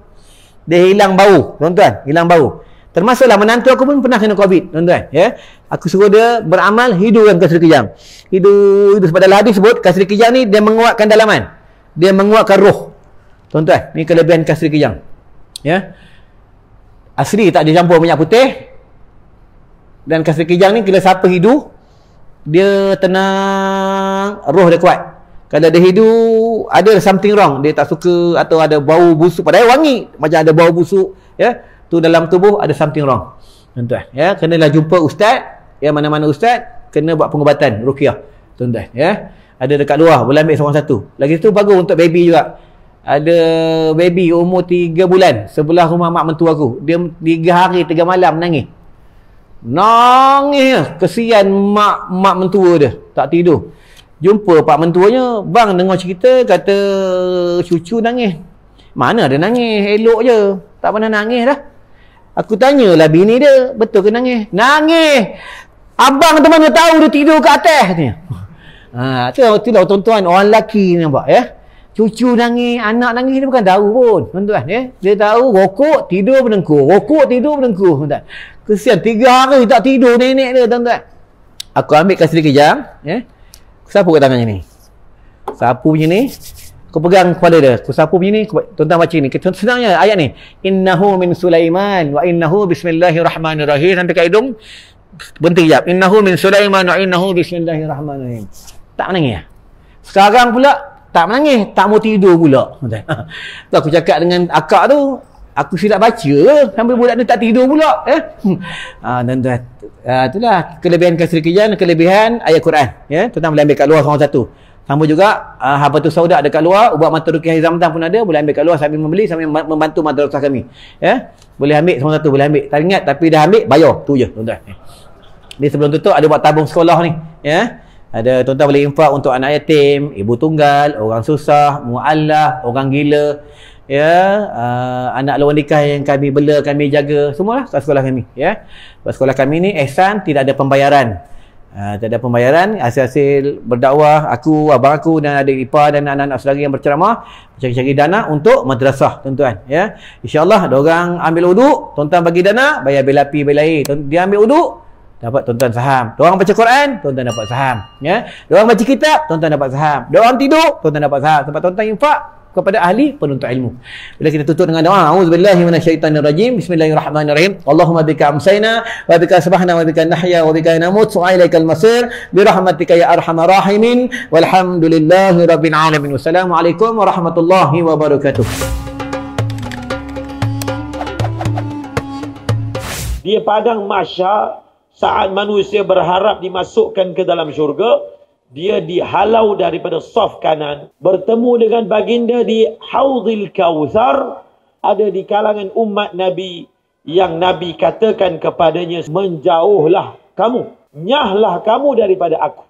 Dia hilang bau, tuan-tuan, hilang bau. Termasuklah menantu aku pun pernah kena COVID, tuan-tuan, ya. Aku suruh dia beramal hidu dengan kasri kejang. Hidu sebab dalam hadis sebut kasri kejang ni dia menguatkan dalaman. Dia menguatkan roh. Tuan-tuan, ni kelebihan kasri kejang. Ya. Asli tak dicampur minyak putih. Dan kasri kejang ni bila siapa hidu, dia tenang, roh dia kuat. Kalau dia hidu, ada something wrong, dia tak suka atau ada bau busuk, padahal wangi, macam ada bau busuk, ya, tu dalam tubuh ada something wrong, tuan-tuan, ya. Kenalah jumpa ustaz, ya, mana-mana ustaz, kena buat pengubatan ruqyah, tuan-tuan, ya. Ada dekat luar, boleh ambil seorang satu. Lagi tu bagus untuk baby juga. Ada baby umur 3 bulan sebelah rumah mak mentua aku, dia 3 hari 3 malam nangis, kesian mak mentua dia, tak tidur. Jumpa pak mentuanya, bang dengar cerita kata cucu nangis. Mana ada nangis, elok je, tak pernah nangis dah. Aku tanyalah bini dia, betul ke nangis? Nangis. Abang tu mana tahu dia tidur kat atas ni. Itulah tuan-tuan, orang lelaki ni nampak, ya. Cucu nangis, anak nangis, dia bukan tahu pun, tuan-tuan, ya. Dia tahu rokok tidur berdengkur, rokok tidur berdengkur, tuan-tuan. Kesian 3 hari tak tidur nenek dia, tuan-tuan. Aku ambil kasri kejang, ya. Aku sapu kat tangannya ni. Sapu punya ni, aku pegang kepala dia. Aku sapu punya ni, tuan-tuan baca ni. Senangnya ayat ni. Innahu min Sulaiman wa innahu bismillahirrahmanirrahim. Sampai kat hidung, berhenti sekejap. Innahu min Sulaiman wa innahu bismillahirrahmanirrahim. Tak menangis. Sekarang pula, tak menangis. Tak mau tidur pula. Tu aku cakap dengan akak tu, aku silap baca sampai budak ni tak tidur pula, tuan-tuan. Itulah kelebihan kasri kejang, kelebihan ayat Quran, ya. Tuan-tuan boleh ambil kat luar seorang satu. Sama juga Habatus Sauda dekat luar, ubat mata ruqyah Zamzam pun ada, boleh ambil kat luar sambil membeli, sambil membantu madrasah kami, ya. Boleh ambil seorang satu, boleh ambil. Tak ingat tapi dah ambil, bayar, tu je, tuan-tuan. Ni sebelum tutup ada buat tabung sekolah ni, ya. Ada tuan-tuan boleh infak untuk anak yatim, ibu tunggal, orang susah, mualaf, orang gila, ya, anak lawan nikah yang kami bela, kami jaga, semualah kat sekolah kami, ya. Kat sekolah kami ni ihsan, tidak ada pembayaran. Tak ada pembayaran, hasil-hasil berdakwah aku, abang aku dan adik ipar dan anak-anak saudara yang berceramah cari-cari dana untuk madrasah, tuan-tuan, ya. InsyaAllah ada orang ambil uduk, tuan-tuan bagi dana, bayar bil api, bil air, dia ambil uduk, dapat tuan-tuan saham. Diorang baca Quran, tuan-tuan dapat saham, ya. Diorang baca kitab, tuan-tuan dapat saham. Diorang tidur, tuan-tuan dapat saham. Sebab tuan-tuan infak kepada ahli penuntut ilmu. Bila kita tutup dengan doa, auzubillahi minasyaitonirrajim, bismillahirrahmanirrahim. Allahumma bika amsayna wa bika asbahna wa bika nahya wa bika namut wa ilaikal masir bi rahmatika ya arhamar rahimin walhamdulillahi rabbil alamin. Wassalamualaikum warahmatullahi wabarakatuh. Di padang mahsyar, saat manusia berharap dimasukkan ke dalam syurga, dia dihalau daripada saf kanan, bertemu dengan baginda di Haudhil Kautsar. Ada di kalangan umat Nabi yang Nabi katakan kepadanya, menjauhlah kamu, nyahlah kamu daripada aku.